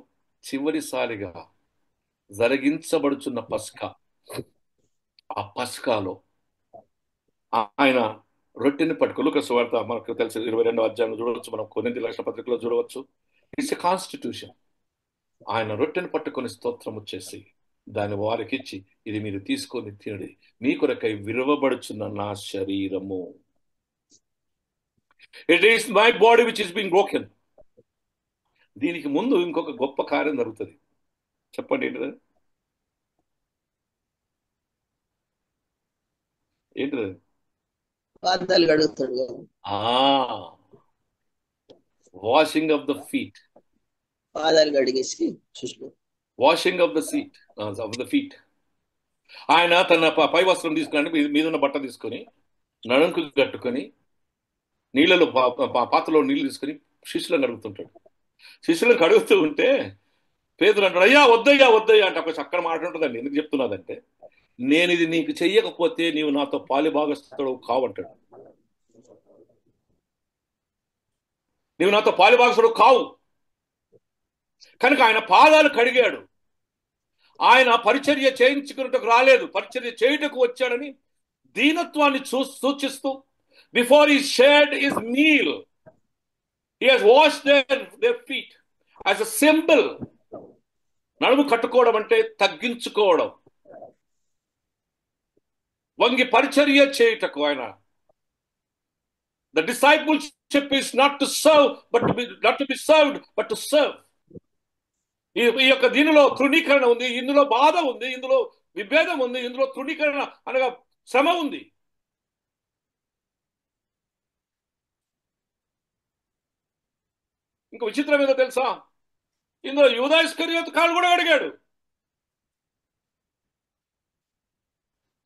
A: చివరిసారిగా జరిగించబడుచున్న పస్కా, ఆ పస్కాలో ఆయన రొట్టెని పట్టుకు, లూకా సువార్త మనకు తెలిసి 22వ అధ్యాయంలో చూడవచ్చు, మనం కొరింథీ రాసిన పత్రికలో చూడవచ్చు. It's a constitution. ఆయన రొట్టెని పట్టుకొని స్తోత్రము చేసి దాన్ని వారికి ఇచ్చి, ఇది మీరు తీసుకొని తినడి, మీ కొరకై విరవబడుచున్న నా శరీరము. It is my body which is being broken. దీనికి ముందు ఇంకొక గొప్ప కార్యం జరుగుతుంది. చెప్పండి ఏంటిది? ఏంటిది?
C: పాదాలు కడుగుతాడు.
A: Washing of the feet.
C: పాదాలు కడిగేసి
A: వాషింగ్ ఆఫ్ ద ఫీట్. ఆయన తన పై వస్త్రం తీసుకుని, మీదున్న బట్ట తీసుకొని, నడుంకు కట్టుకొని, నీళ్ళలో పాత్రలో నీళ్లు తీసుకొని శిష్యులను కడుగుతుంటాడు. శిష్యులను కడుగుతూ ఉంటే పేతురు అంటాడు, అయ్యా వద్దయ్యా అంటే ఒక చక్కని మాట ఉంటుందండి. ఎందుకు చెప్తున్నదంటే, నేను ఇది నీకు చెయ్యకపోతే నీవు నాతో పాలిభాగస్తుడు కావంటాడు. నీవు నాతో పాలిభాగస్తుడు కావు. కనుక ఆయన పాదాలు కడిగాడు. ఆయన పరిచర్య చేయించుకున్నట్టుకు రాలేదు, పరిచర్య చేయుటకు వచ్చాడని దీనత్వాన్ని సూచిస్తూ, before he shared his meal, he has washed their feet as a symbol. నడుము కట్టుకోవడం అంటే తగ్గించుకోవడం, వంగి పరిచర్య చేయుటకు ఆయన. The discipleship is not to serve, not to be served, but to serve. ఈ యొక్క దీనిలో తృణీకరణ ఉంది, ఇందులో బాధ ఉంది, ఇందులో విభేదం ఉంది, ఇందులో తృణీకరణ అనగా శ్రమ ఉంది. ఇంకో విచిత్రం ఏదో తెలుసా? ఇందులో యూదా ఇస్కరియోతు కాళ్ళు కూడా అడిగాడు.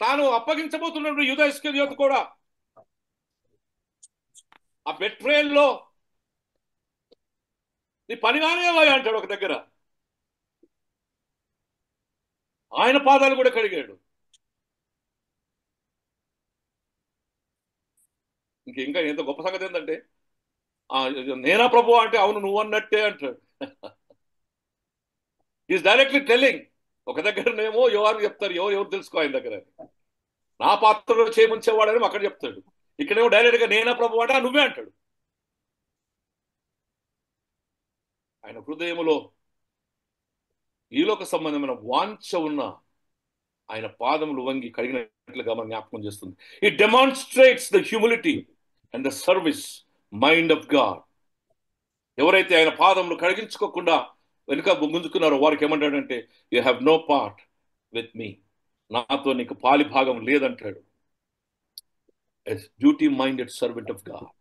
A: తాను అప్పగించబోతున్నప్పుడు యూదా ఇస్కరియోతు కూడా ఆ బెట్రేల్లో నీ పనిగానే అంటాడు ఒక దగ్గర. ఆయన పాదాలు కూడా కడిగాడు. ఇంకా ఎంత గొప్ప సంగతి ఏంటంటే, నేనా ప్రభు అంటే, అవును నువ్వు అన్నట్టే అంటాడు. Is directly telling. ఒక దగ్గరనేమో ఎవరు చెప్తారు, ఎవరు తెలుసుకో ఆయన దగ్గర, నా పాత్రలో చేయముంచేవాడని అక్కడ చెప్తాడు. ఇక్కడేమో డైరెక్ట్ గా నేనా ప్రభు అంటే నువ్వే అంటాడు. ఆయన హృదయములో ఈలోక సంబంధమైన వాంఛ ఉన్న ఆయన పాదములు వంగి కడిగినట్లుగా మనం జ్ఞాపకం చేస్తుంది. It demonstrates the humility and the service mind of God. ఎవరైతే ఆయన పాదములు కడిగించుకోకుండా వెనుక గుంజుకున్నారో వారికి ఏమంటాడంటే, you have no part with me, నాతో నీకు పాలి భాగం లేదంటాడు. A duty minded servant of God,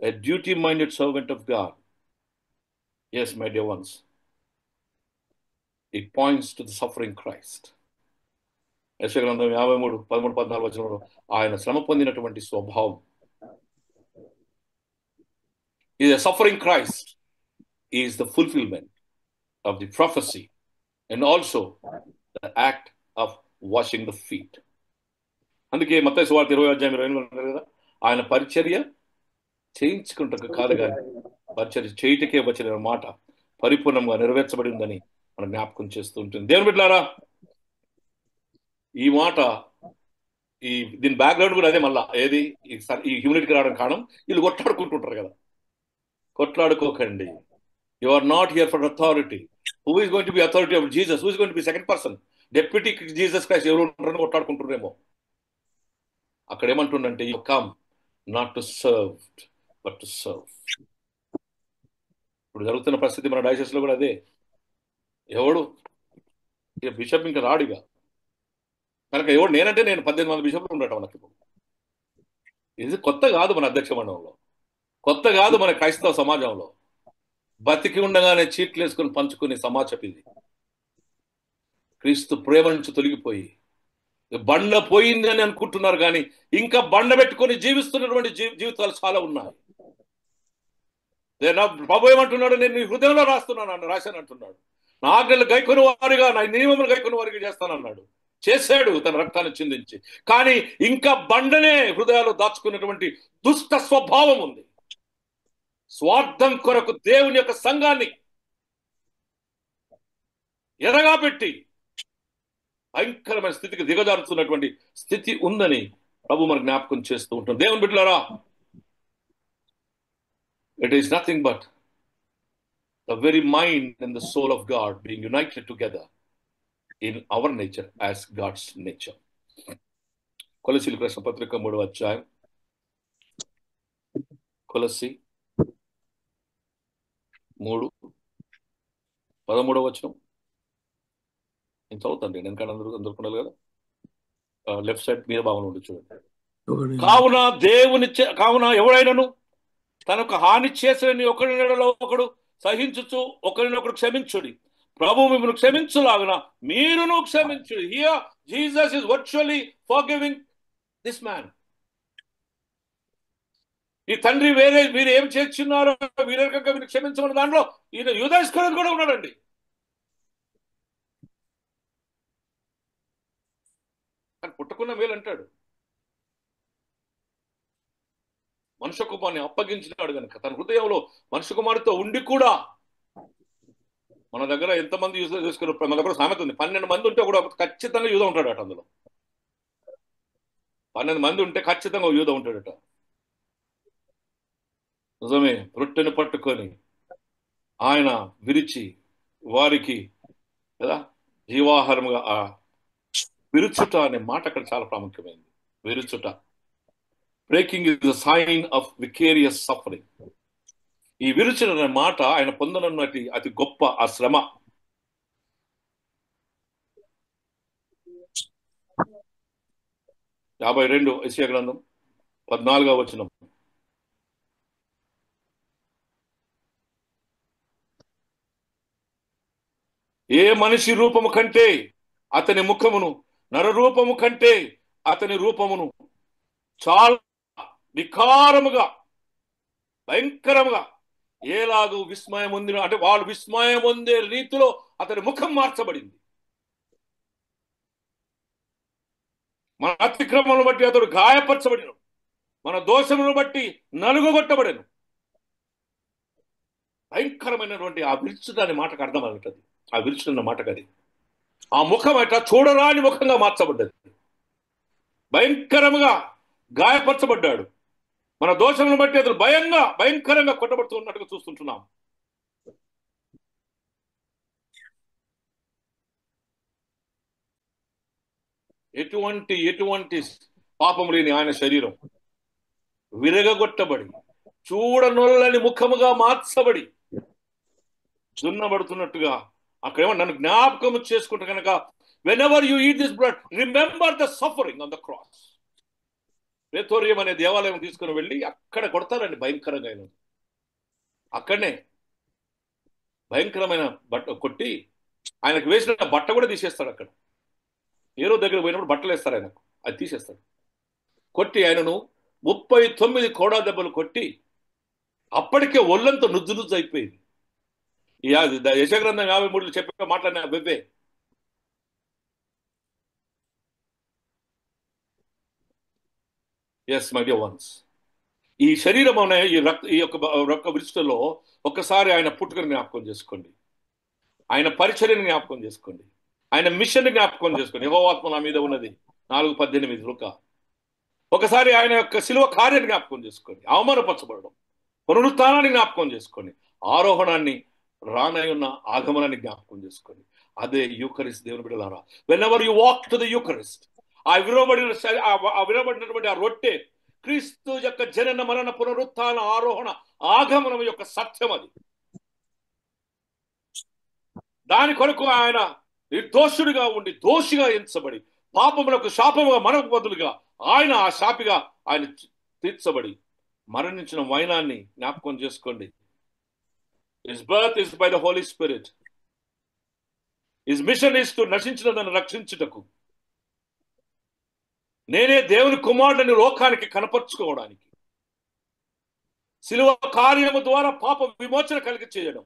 A: a duty minded servant of God. Yes my dear ones, it points to the suffering Christ. యెషయా గ్రంథం 53, 13, 14 వచనంలో ఆయన శ్రమ పొందినటువంటి స్వభావం. is a suffering Christ is the fulfillment of the prophecy and also the act of washing the feet. అందుకే మత్తయి సువార్త 20వ అధ్యాయం 28 కదా, ఆయన పరిచర్య చేయించుకుంటకు కాదు కానీ పరిచర్య చేయుటకే వచ్చిన మాట పరిపూర్ణంగా నెరవేర్చబడి ఉందని మనం జ్ఞాపకం చేస్తూ ఉంటుంది. దేవుని బిడ్డలారా, ఈ మాట దీని బ్యాక్గ్రౌండ్ కూడా అదే. మళ్ళా ఏది ఈ హ్యూమిలిటీకి రావడం కారణం, వీళ్ళు కొట్లాడుకుంటుంటారు కదా. కొట్లాడుకోకండి. You are not here for authority. Who is going to be authority of Jesus? Who is going to be second person? Deputy Jesus Christ ఎవరు ఉంటారని కొట్లాడుకుంటున్నారేమో. అక్కడ ఏమంటుండంటే, you come not to serve but to serve. ఇప్పుడు జరుగుతున్న పరిస్థితి మన dices లో కూడా అదే. ఎవడు ఇక బిషప్ ఇంకా రాడిగా కనుక ఎవడు నేనంటే నేను 18 మంది బిషప్లు ఉండటం మనకి. ఇది కొత్త కాదు మన అధ్యక్ష మండలంలో, కొత్త కాదు మన క్రైస్తవ సమాజంలో. బతికి ఉండగానే చీట్లు వేసుకుని పంచుకునే సమాజం ఇది. క్రీస్తు ప్రేమ నుంచి తొలగిపోయి బండ పోయింది అని అనుకుంటున్నారు, కానీ ఇంకా బండ పెట్టుకొని జీవిస్తున్నటువంటి జీవితాలు చాలా ఉన్నాయి. ప్రభు ఏమంటున్నాడు, నేను నీ హృదయంలో రాశాను అంటున్నాడు. నా ఆజ్ఞలు గైకొని వారిగా, నా నియమములు గైకొని వారిగా చేస్తానన్నాడు. చేశాడు తన రక్తాన్ని చిందించి. కానీ ఇంకా బండనే హృదయాలు దాచుకున్నటువంటి దుష్ట స్వభావం ఉంది. స్వార్థం కొరకు దేవుని యొక్క సంఘాన్ని ఎరగా పెట్టి భయంకరమైన స్థితికి దిగజారుతున్నటువంటి స్థితి ఉందని ప్రభు మనకు జ్ఞాపకం చేస్తూ ఉంటాం. దేవుని బిడ్డలారా, it is nothing but the very mind and the soul of God being united together in our nature as God's nature. కొలసీలకు రాసిన పత్రిక 3వ అధ్యాయం, కొలసీ 3:13 వచనం. నేను చదువుతాండి, నేను కానీ అందరుకున్నాను కదా. లెఫ్ట్ సైడ్ మీద భావన ఉండి చూడండి. కావున ఎవడైనాను తనకు హాని చేసిన ఒకరిలో ఒకడు సహించుచు ఒకరినొకడు క్షమించుడి, ప్రభు మిమ్మల్ని క్షమించులాగున మీరును క్షమించుడి. Here Jesus is virtually forgiving this man. ఈ తండ్రి వీరు ఏం చేస్తున్నారో వీరకంగా వీరు క్షమించమన్న దాంట్లో ఈయన యూదా ఇస్కరియోతు కూడా ఉన్నాడండి. పుట్టకున్న మేలు అంటాడు. మనుష్య కుమారుని అప్పగించినాడు కనుక తన హృదయంలో మనుష్య కుమారుతో ఉండి కూడా, మన దగ్గర ఎంతమంది యూదా చేసుకున్న, మన దగ్గర సామెత ఉంది, 12 మంది ఉంటే కూడా ఖచ్చితంగా యూదా ఉంటాడట. అందులో 12 మంది ఉంటే ఖచ్చితంగా యూదా ఉంటాడట. నిజమే. రొట్టెను పట్టుకొని ఆయన విరిచి వారికి కదా జీవాహారముగా ఆ విరుచుట అనే మాట అక్కడ చాలా ప్రాముఖ్యమైంది. విరుచుట, breaking is the sign of vicarious suffering. ఈ విరుచుట అనే మాట ఆయన పొందనున్నటి అతి గొప్ప ఆ శ్రమ. 52 యెషయా గ్రంథం 14వ వచనం. ఏ మనిషి రూపము కంటే అతని ముఖమును, నరరూపము కంటే అతని రూపమును చాలా వికారముగా భయంకరముగా ఏలాగు విస్మయం పొందిన, అంటే వాళ్ళు విస్మయం పొందే రీతిలో అతని ముఖం మార్చబడింది. మన అతిక్రమములను బట్టి అతడు గాయపరచబడిన, మన దోషములను బట్టి నలుగుగొట్టబడను. భయంకరమైనటువంటి ఆ విరుచుట అనే మాటకు అర్థం అవుతుంది. ఆ విరుచుట అన్న మాటకు అది ఆ ముఖం అట్లా చూడరాని ముఖంగా మార్చబడ్డది. భయంకరంగా గాయపరచబడ్డాడు. మన దోషములను బట్టి అతను భయంకరంగా కొట్టబడుతున్నట్టుగా చూస్తుంటున్నాం. ఎటువంటి పాపము లేని ఆయన శరీరం విరగగొట్టబడి చూడనొల్లని ముఖముగా మార్చబడి దున్నబడుతున్నట్టుగా అక్కడేమో నన్ను జ్ఞాపకము చేసుకుంటే కనుక, whenever you eat this bread, remember the suffering on the cross. ప్రేతోరియం అనే దేవాలయం తీసుకుని వెళ్ళి అక్కడ కొడతారండి భయంకరంగా. ఆయన అక్కడనే భయంకరమైన బట్ట కొట్టి ఆయనకు వేసిన బట్ట కూడా తీసేస్తాడు. అక్కడ ఏరో దగ్గర పోయినప్పుడు బట్టలు వేస్తారు ఆయనకు, అది తీసేస్తాడు. కొట్టి ఆయనను 39 కోడా దెబ్బలు కొట్టి అప్పటికే ఒళ్ళంతా నుజ్జు అయిపోయింది. యెషయా గ్రంథం 53లో చెప్పే మాట్లాడిన బెబ్బే. ఎస్ మై డియర్ వన్స్, ఈ శరీరం అనే ఈ యొక్క విరుచుటలో ఒక్కసారి ఆయన పుట్టుకని జ్ఞాపకం చేసుకోండి, ఆయన పరిచర్యని జ్ఞాపకం చేసుకోండి, ఆయన మిషన్ జ్ఞాపకం చేసుకోండి. యెహోవాత్మ నా మీద ఉన్నది 4:18 లూకా. ఒకసారి ఆయన యొక్క శిలువ కార్యాన్ని జ్ఞాపకం చేసుకోండి, అవమానపరచబడడం, పునరుత్థానాన్ని జ్ఞాపకం చేసుకోండి, ఆరోహణాన్ని, రానయున్న ఆగమనాన్ని జ్ఞాపకం చేసుకోండి. అదే యూకరిస్ట్. దేవుని బిడ్డలారా, whenever you walk to the Eucharist, ఆ విరవబడినటువంటి ఆ రొట్టె క్రీస్తు యొక్క జనన మరణ పునరుత్థాన ఆరోహణ ఆగమనం యొక్క సత్యం. అది దాని కొరకు ఆయన నిర్దోషుడిగా ఉండి దోషిగా ఎంచబడి పాపములకు శాపముగా మనకు బదులుగా ఆయన ఆ శాపిగా ఆయన తీర్చబడి మరణించిన వైనాన్ని జ్ఞాపకం చేసుకోండి. His birth is by the Holy Spirit. His mission is to నశించిన దాన్ని రక్షించుటకు. నేనే దేవుని కుమారుడిని లోకానికి కనపరుచుకోవడానికి, శిలువ కార్యము ద్వారా పాప విమోచన కలిగి చేయడం,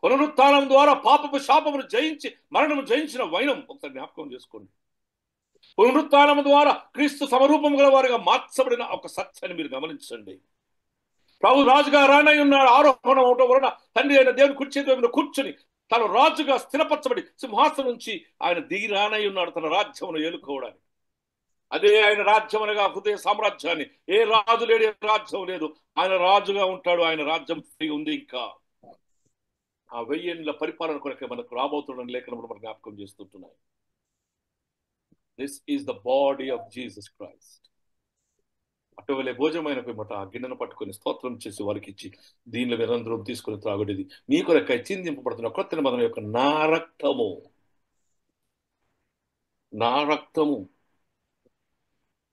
A: పునరుత్థానం ద్వారా పాపపు శాపమును జయించి మరణము జయించిన వైనం ఒకసారి జ్ఞాపకం చేసుకోండి. పునరుత్థానం ద్వారా క్రీస్తు సమరూపం గల వారిగా మార్చబడిన ఒక సత్యాన్ని మీరు గమనించండి. ప్రభు రాజుగా రానై ఉన్నాడు. ఆరోహణ అవడం వలన తండ్రి అయిన దేవుని కుడి చేతి వైపున కూర్చుని తను రాజుగా స్థిరపరచబడి సింహాసనం నుంచి ఆయన దిగి రానై ఉన్నాడు తన రాజ్యమును ఏలుకోవడానికి. అదే ఆయన రాజ్యం అనగా హృదయ సామ్రాజ్యాన్ని. ఏ రాజు లేడు, ఏ రాజ్యం లేదు. ఆయన రాజుగా ఉంటాడు. ఆయన రాజ్యం ఉంది. ఇంకా ఆ 1000 ఏళ్ల పరిపాలన కొరకే మనకు రాబోతున్న లేఖనములు మనకు జ్ఞాపకం చేస్తుంటున్నాయి. This is the body of Jesus Christ. అటువలే భోజనమైన పిమ్మట ఆ గిన్నెను పట్టుకొని స్తోత్రం చేసి వారికి ఇచ్చి, దీనిలో మీరందరూ తీసుకుని త్రాగుడిది మీ కొరకై చిందింపబడుతున్న క్రొత్త నిబంధన యొక్క నా రక్తము. నా రక్తము.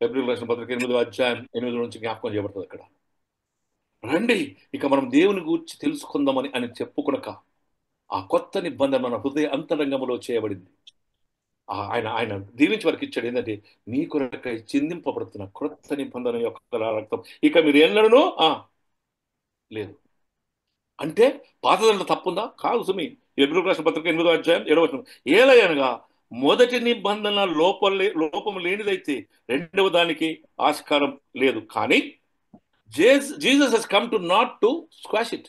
A: ఫిబ్రవరి రాసిన పత్రిక 8వ అధ్యాయం 8 నుంచి జ్ఞాపకం చేయబడుతుంది అక్కడ. రండి ఇక మనం దేవుని గురించి తెలుసుకుందామని అని చెప్పుకునక ఆ కొత్త నిబంధన మన హృదయ అంతరంగంలో చేయబడింది. ఆయన దీవించి వారికి ఇచ్చాడు. ఏంటంటే మీ కొరకై చిందింపబడుతున్న క్రొత్త నిబంధన యొక్క రక్తం. ఇక మీరు ఎన్నడూ లేదు అంటే పాతదంలో తప్పుందా? కాదు సుమి. ఫిబ్రవరి రాసిన పత్రిక 8వ అధ్యాయం 7వ వచనం. ఏలయనగా మొదటి నిబంధన లోపం లేనిదైతే రెండవ దానికి ఆస్కారం లేదు. కానీ Jesus has come to not to squash it.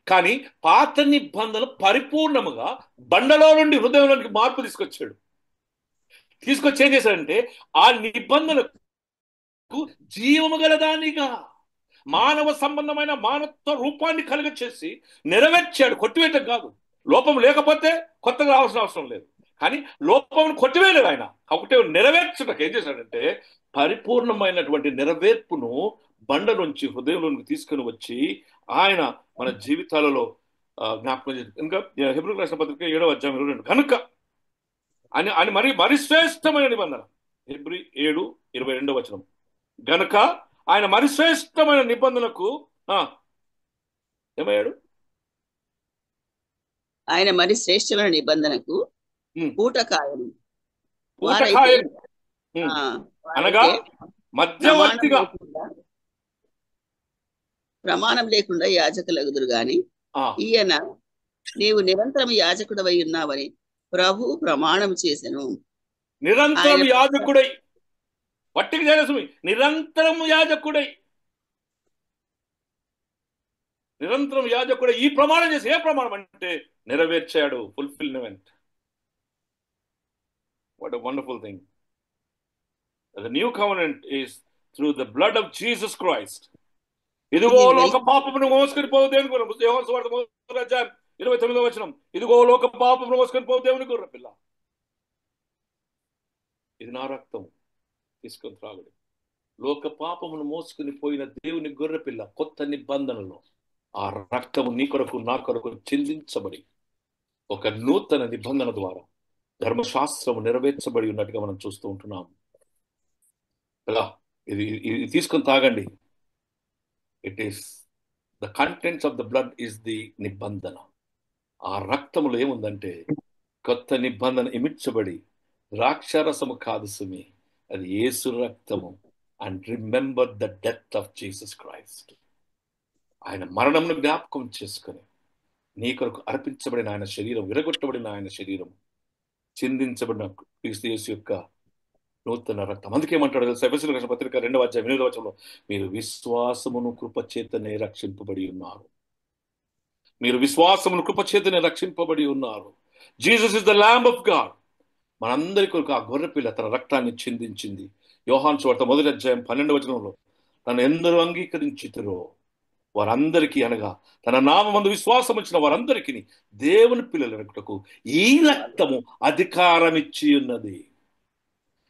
A: కానీ పాత నిబంధన పరిపూర్ణముగా బండలో నుండి హృదయంలోనికి మార్పు తీసుకొచ్చాడు. తీసుకొచ్చి ఏం చేశాడంటే ఆ నిబంధనకు జీవము గలదానిగా మానవ సంబంధమైన మానవ రూపాన్ని కలుగచేసి నెరవేర్చాడు. కొట్టివేయటం కాదు. లోపం లేకపోతే కొత్తగా రావాల్సిన అవసరం లేదు. కానీ లోపం కొట్టివేయలేదు ఆయన. ఒకటే నెరవేర్చడానికి ఏం చేశాడంటే పరిపూర్ణమైనటువంటి నెరవేర్పును బండ నుంచి హృదయంలోనికి తీసుకుని వచ్చి ఆయన మన జీవితాలలో జ్ఞాపకం చేసి, ఇంకా హెబ్రీ రాసిన పత్రిక 7వ అధ్యాయం 22 కనుక అని మరి శ్రేష్టమైన నిబంధన. హెబ్రీ 7:22 వచనం. గనుక ఆయన మరి శ్రేష్టమైన నిబంధనకు ఏమయ్యాడు?
C: ఆయన మరి శ్రేష్టమైన నిబంధనకు పూటకాయం
A: అనగా మధ్యవర్తిగా
C: ప్రమాణం లేకుండా యాజకులగుదురు గాని ఈయన నీవు నిరంతరం యాజకుడవై ఉన్నావని ప్రభు ప్రమాణం చేసెను.
A: నిరంతరం యాజకుడై, పట్టిక చేరసు, నిరంతరం యాజకుడై, నిరంతరం యాజకుడై ఈ ప్రమాణం చేసి, ఏ ప్రమాణం అంటే నెరవేర్చాడు. Fulfilment. What a wonderful thing. The new covenant is through the blood of Jesus Christ. ఇదిగో లోక పాపమును మోసుకొని పోవు దేవుని గొర్రె. యోహాను సువార్త 3వ అధ్యాయం 29వ వచనం. ఇదిగో లోక పాపమును మోసుకొని పోవు దేవుని గొర్రె పిల్ల. ఇది నా రక్తం, తీసుకొని త్రాగుడు. లోక పాపమును మోసుకుని పోయిన దేవుని గొర్రె పిల్ల కొత్త నిబంధనలో ఆ రక్తము నీ కొరకు నా కొరకు చెల్లించబడి ఒక నూతన నిబంధన ద్వారా ధర్మశాస్త్రము నెరవేర్చబడి ఉన్నట్టుగా మనం చూస్తూ ఉంటున్నాము. ఇది తీసుకొని తాగండి. It is the contents of the blood is the నిబంధన. ఆ రక్తములో ఏముందంటే కొత్త నిబంధన ఇమిడ్చబడి, ద్రాక్షారసము కాదు సుమి, అది యేసు రక్తము. And remember the death of Jesus Christ. ఆయన మరణమును జ్ఞాపకం చేసుకుని నీ కొరకు అర్పించబడిన ఆయన శరీరం, విరగొట్టబడిన ఆయన శరీరం, చిందించబడిన క్రీస్తు యేసు యొక్క నూతన రక్తం. అందుకేమంటాడు తెలుసా? ఎఫెసీయుల రాసిన పత్రిక 2వ అధ్యాయం 8వ వచనంలో, మీరు విశ్వాసమును కృపచేతనే రక్షింపబడి ఉన్నారు. మీరు విశ్వాసమును కృపచేతనే రక్షింపబడి ఉన్నారు. Jesus is the lamb of God. మనందరి కొరకు ఆ గొర్రెపిల్ల తన రక్తాన్ని చిందించింది. యోహాను సువార్త 1వ అధ్యాయం 12వ వచనంలో, తను ఎందరూ అంగీకరించితురో వారందరికీ, అనగా తన నామమందు విశ్వాసం వచ్చిన వారందరికీ దేవుని పిల్లలకు ఈ రక్తము అధికారం ఇచ్చి ఉన్నది.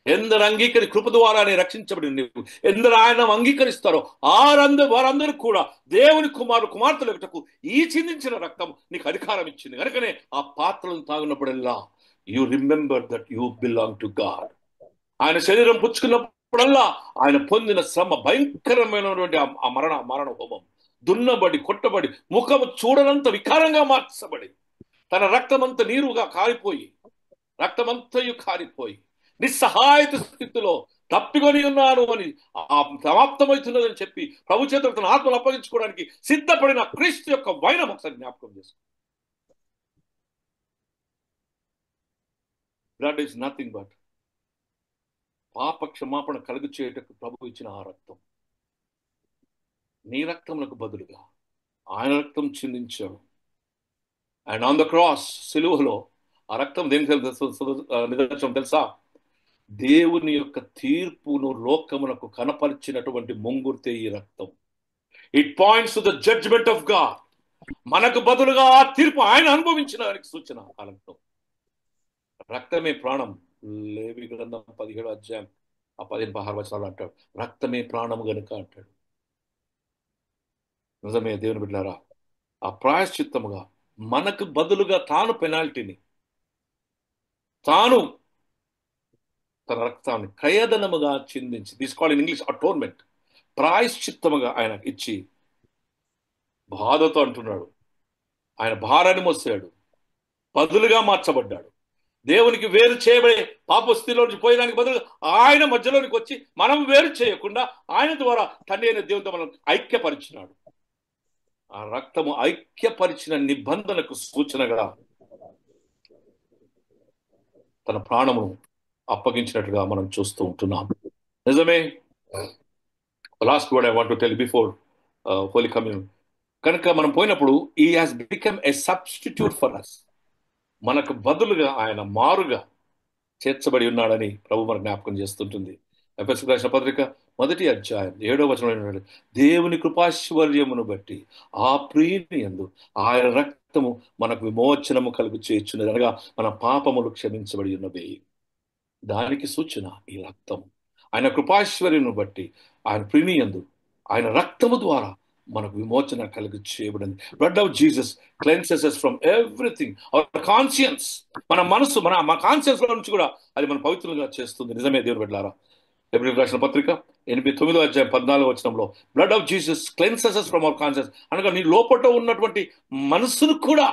A: ఎందరు అంగీకరి కృప ద్వారానే రక్షించబడి నీవు ఎందరు ఆయన అంగీకరిస్తారో వారందరూ కూడా దేవుని కుమార్తెలకు ఈ చిందించిన రక్తం నీకు అధికారం ఇచ్చింది. కనుకనే ఆ పాత్రలను తాగినప్పుడల్లా you remember that you belong to God. ఆయన శరీరం పుచ్చుకున్నప్పుడల్లా ఆయన పొందిన శ్రమ, భయంకరమైనటువంటి ఆ మరణ హోమం, దున్నబడి కొట్టబడి ముఖము చూడనంత వికారంగా మార్చబడి తన రక్తమంతా నీరుగా కారిపోయి, రక్తమంతయు కారిపోయి నిస్సహాయత స్థితిలో తప్పికొని ఉన్నాను అని, ఆ సమాప్తమవుతున్నదని చెప్పి ప్రభు చేత తన ఆత్మను అప్పగించుకోవడానికి సిద్ధపడిన క్రీస్తు యొక్క వైనం ఒకసారి జ్ఞాపకం చేసుకో. బ్లడ్ ఈస్ నథింగ్ బట్ పాప క్షమాపణ కలుగు చేయటకు ప్రభు ఇచ్చిన ఆ రక్తం. నీ రక్తములకు బదులుగా ఆయన రక్తం చిందించాడు. అండ్ ఆన్ ద క్రాస్, సిలువలో ఆ రక్తం దేనికి నిదర్శనం తెలుసా? దేవుని యొక్క తీర్పును లోకమునకు కనపరిచినటువంటి ముంగుర్తే ఈ రక్తం. It points to the judgement of God. మనకు బదులుగా ఆ తీర్పు ఆయన అనుభవించిన దానికి సూచన ఆ రక్తం. రక్తమే ప్రాణం. లేవి గ్రంథం 17వ అధ్యాయం 15-16 వచనాలు అంటాడు, రక్తమే ప్రాణము గనుక అంటాడు. నిజమే దేవుని బిడ్డలారా, ఆ ప్రాయశ్చిత్తముగా మనకు బదులుగా తాను పెనాల్టీని, తాను తన రక్తాన్ని క్రయధనముగా చిందించి, తీసుకోవాలి ఇన్ ఇంగ్లీష్ అటోన్మెంట్, ప్రాయశ్చిత్తముగా ఆయన ఇచ్చి బాధతో అంటున్నాడు, ఆయన భారాన్ని మోసాడు, బదులుగా మార్చబడ్డాడు. దేవునికి వేరు చేయబడే పాపస్థితిలో నుంచి పోయేదానికి బదులు ఆయన మధ్యలోనికి వచ్చి మనం వేరు చేయకుండా ఆయన ద్వారా తండ్రి అయిన దేవునితో మనం ఐక్యపరిచినాడు. ఆ రక్తము ఐక్యపరిచిన నిబంధనకు సూచనగా తన ప్రాణమును అప్పగించినట్టుగా మనం చూస్తూ ఉంటున్నాం. నిజమే. Last word I want to tell before holy commune. కనుక మనం పోయినప్పుడు he has become a substitute for us. మనకు బదులుగా ఆయన మారుగా చేర్చబడి ఉన్నాడని ప్రభు మనకు జ్ఞాపకం చేస్తుంటుంది. ఎఫెసీయులకు రాసిన పత్రిక 1వ అధ్యాయం 7వ వచనంలో, దేవుని కృపాశ్వర్యమును బట్టి ఆ ప్రియుని యందు ఆయన రక్తము మనకు విమోచనము కలుగు చేయుచున్నది, అనగా మన పాపములు క్షమించబడి ఉన్నవి. దానికి సూచన ఈ రక్తం. ఆయన కృపాశ్వర్యమును బట్టి ఆయన ప్రియుని యందు ఆయన రక్తము ద్వారా మనకు విమోచన కలుగు చేయబడింది. Blood of Jesus cleanses us from everything. Hour conscience, మన మనసు, మన కాన్షియన్స్ లో నుంచి కూడా అది మన పవిత్రంగా చేస్తుంది. నిజమే దేవుని బిడ్డలారా. హెబ్రీయులకు రాసిన పత్రిక 9వ అధ్యాయం 14వ వచనంలో, blood of Jesus cleanses us from our conscience, అనగా నీ లోపల ఉన్నటువంటి మనసును కూడా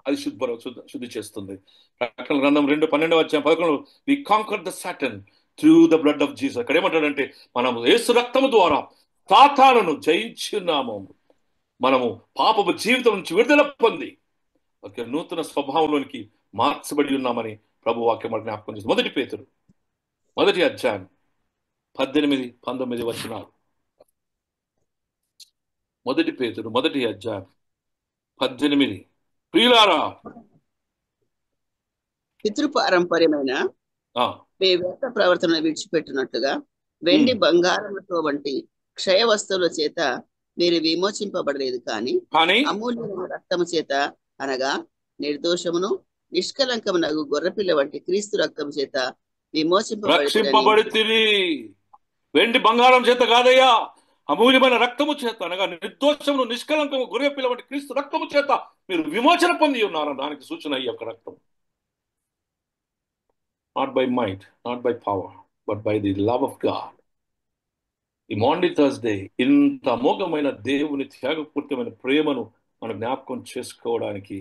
A: అది శుద్ధి చేస్తుంది. ప్రకటన గ్రంథం 2:12వ అధ్యాయం 11లో, we conquer the Satan through the blood of Jesus. అక్కడ ఏమంటాడంటే, మనం యేసు రక్తము ద్వారా సాతానును జయించున్నాము. మనము పాపపు జీవితం నుంచి విడుదల పొంది ఒక నూతన స్వభావంలోనికి మార్చబడి ఉన్నామని ప్రభు వాక్యం మనకు జ్ఞాపకం చేస్తుంది. 1 పేతురు 1వ అధ్యాయం 18-19 వచనాలు. 1 పేతురు 1వ అధ్యాయం 18. ప్రియులారా,
C: పితృపారంపర్యమైన మీ వ్యర్థ ప్రవర్తన విడిచిపెట్టినట్లుగా వెండి బంగారముతో వంటి క్షయ వస్తువుల చేత మీరు విమోచింపబడలేదు, కానీ అమూల్యమైన రక్తము చేత, అనగా నిర్దోషమును నిష్కలంకమునగు గొర్రెపిల్ల వంటి క్రీస్తు రక్తము చేత విమోచింపబడి.
A: వెండి బంగారం చేత కాదయ్యా, అమూల్యమైన రక్తము చేత, అనగా నిర్దోషమును నిష్కలంకము గొర్రెపిల్ల వంటి క్రీస్తు రక్తము చేత మీరు విమోచన పొంది ఉన్నారు. దానికి సూచన ఈ యొక్క రక్తం. Not by might, not by power, but by the love of God. ఈ మాండీ థర్స్డే ఇంత అమోఘమైన దేవుని త్యాగపూర్తమైన ప్రేమను మనం జ్ఞాపకం చేసుకోవడానికి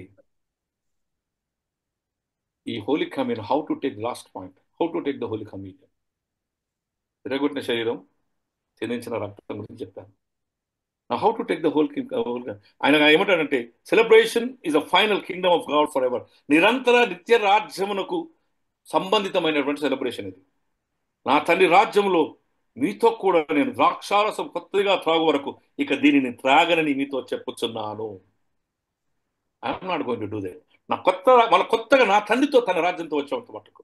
A: ఈ holy commune, how to take last point, how to take the holy communion. విరగొట్టిన శరీరం, చెందించిన రక్తం గురించి చెప్పాను. How to take the whole. ఆయన ఏమంటాడంటే, celebration is a final kingdom of God for ever. నిరంతర నిత్య రాజ్యమునకు సంబంధితమైనటువంటి సెలబ్రేషన్ ఇది. నా తండ్రి రాజ్యంలో మీతో కూడా నేను ద్రాక్షారసం కొత్తగా త్రాగు వరకు ఇక దీనిని త్రాగనని మీతో చెప్పుచున్నాను. I'm not going to do that. మన కొత్తగా నా తండ్రితో తన రాజ్యంతో వచ్చేంత మటుకు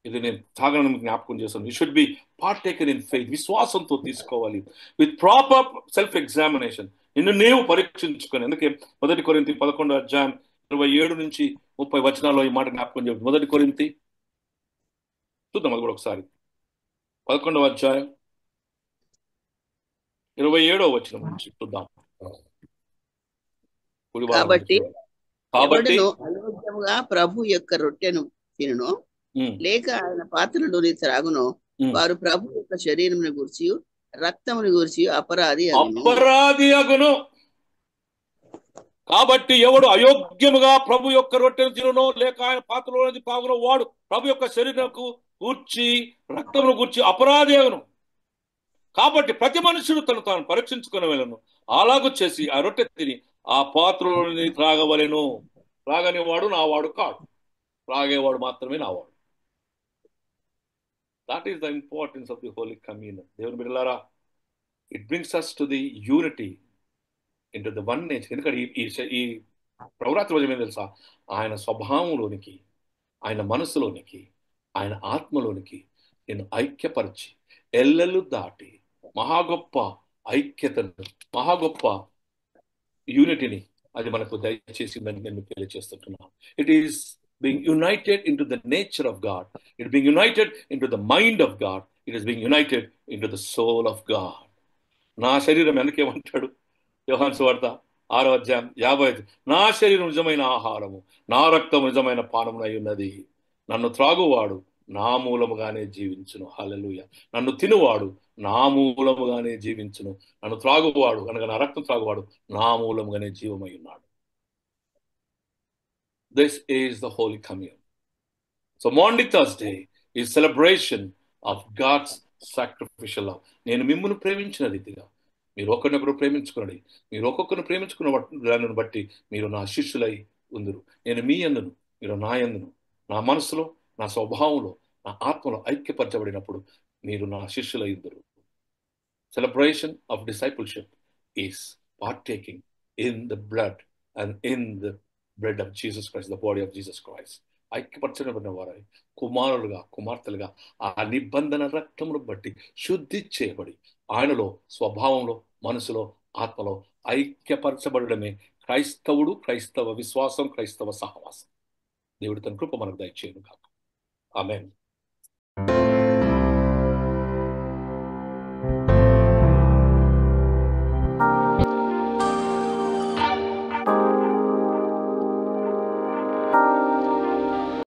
A: ఇది నేను తాగనని జ్ఞాపకం చేస్తాను. You should be partaker in faith. విశ్వాసంతో తీసుకోవాలి, విత్ ప్రాపర్ సెల్ఫ్ ఎగ్జామినేషన్. నిన్ను నీవు పరీక్షించుకొని. అందుకే 1 కొరింథీ 11వ అధ్యాయం 27-30 వచనాల్లో ఈ మాట జ్ఞాపకం చేయండి. 1 కొరింథీ చూద్దాం అది కూడా ఒకసారి. 11వ అధ్యాయం 27వ వచనం నుంచి చూద్దాం.
C: కాబట్టి అయోగ్యముగా ప్రభు యొక్క రొట్టెను తినును, లేక ఆయన పాత్రలోని త్రాగును, వారు ప్రభు యొక్క శరీరమును గూర్చి రక్తమును గూర్చి అపరాధి
A: అగును. కాబట్టి ఎవడు అయోగ్యముగా ప్రభు యొక్క రొట్టెను తినునో లేక ఆయన పాత్రలో తాగునో వాడు ప్రభు యొక్క శరీరముకు గూర్చి రక్తమును గూర్చి అపరాధేయను. కాబట్టి ప్రతి మనుషుడు తను తాను పరీక్షించుకునే వెళ్ళను. అలాగూ చేసి ఆ రొట్టె తిని ఆ పాత్రలోని త్రాగవలెను. త్రాగనివాడు నావాడు కాడు, త్రాగేవాడు మాత్రమే నావాడు. That is the importance of the Holy Communion. దేవుని బిడ్డలారా, it brings us to the unity, into the one nature. ఎందుకంటే ఈ ప్రవరాత్రి రోజు ఏం తెలుసా, ఆయన స్వభావంలోనికి, ఆయన మనసులోనికి, ఆయన ఆత్మలోనికి నేను ఐక్యపరిచి ఎల్లెల్లు దాటి మహా గొప్ప ఐక్యతను, మహా గొప్ప యూనిటీని అది మనకు దయచేసిందని నేను తెలియజేస్తున్నాను. It is being united into the nature of God. It is being united into the mind of God. It is being united into the soul of God. నా శరీరం వెనకేమంటాడు యోహాను సువార్త 6వ అధ్యాయం 55, నా శరీరం నిజమైన ఆహారము, నా రక్తం నిజమైన పానమునై ఉన్నది. నన్ను త్రాగువాడు నా మూలముగానే జీవించును. హల్లెలూయా. నన్ను తినువాడు నా మూలముగానే జీవించును. నన్ను త్రాగువాడు అనగా నా రక్తం త్రాగువాడు నా మూలముగానే జీవమై ఉన్నాడు. This is the Holy Communion. So Maundy Thursday is celebration of God's sacrificial love. నేను మిమ్మును ప్రేమించిన రీతిగా మీరు ఒకరినొకరు ప్రేమించుకునండి. మీరు ఒక్కొక్కరిని ప్రేమించుకున్న దానిని బట్టి మీరు నా శిష్యులై ఉందురు. నేను మీ యందును, మీరు నా యందును, నా మనసులో, నా స్వభావంలో, నా ఆత్మలో ఐక్యపరచబడినప్పుడు మీరు నా శిష్యులై ఉందురు. Celebration of discipleship is partaking in the blood and in the bread of Jesus Christ, the body of Jesus Christ. ఐక్యపరచబడిన వారై కుమారులుగా, కుమార్తెలుగా ఆ నిబంధన రక్తమును బట్టి శుద్ధి చేయబడి ఆయనలో, స్వభావంలో, మనసులో, ఆత్మలో ఐక్యపరచబడమే క్రైస్తవుడు, క్రైస్తవ విశ్వాసం, క్రైస్తవ సహవాసం. దేవుడి తన కృప మనకు దయచేయును కాక. ఆమేన్.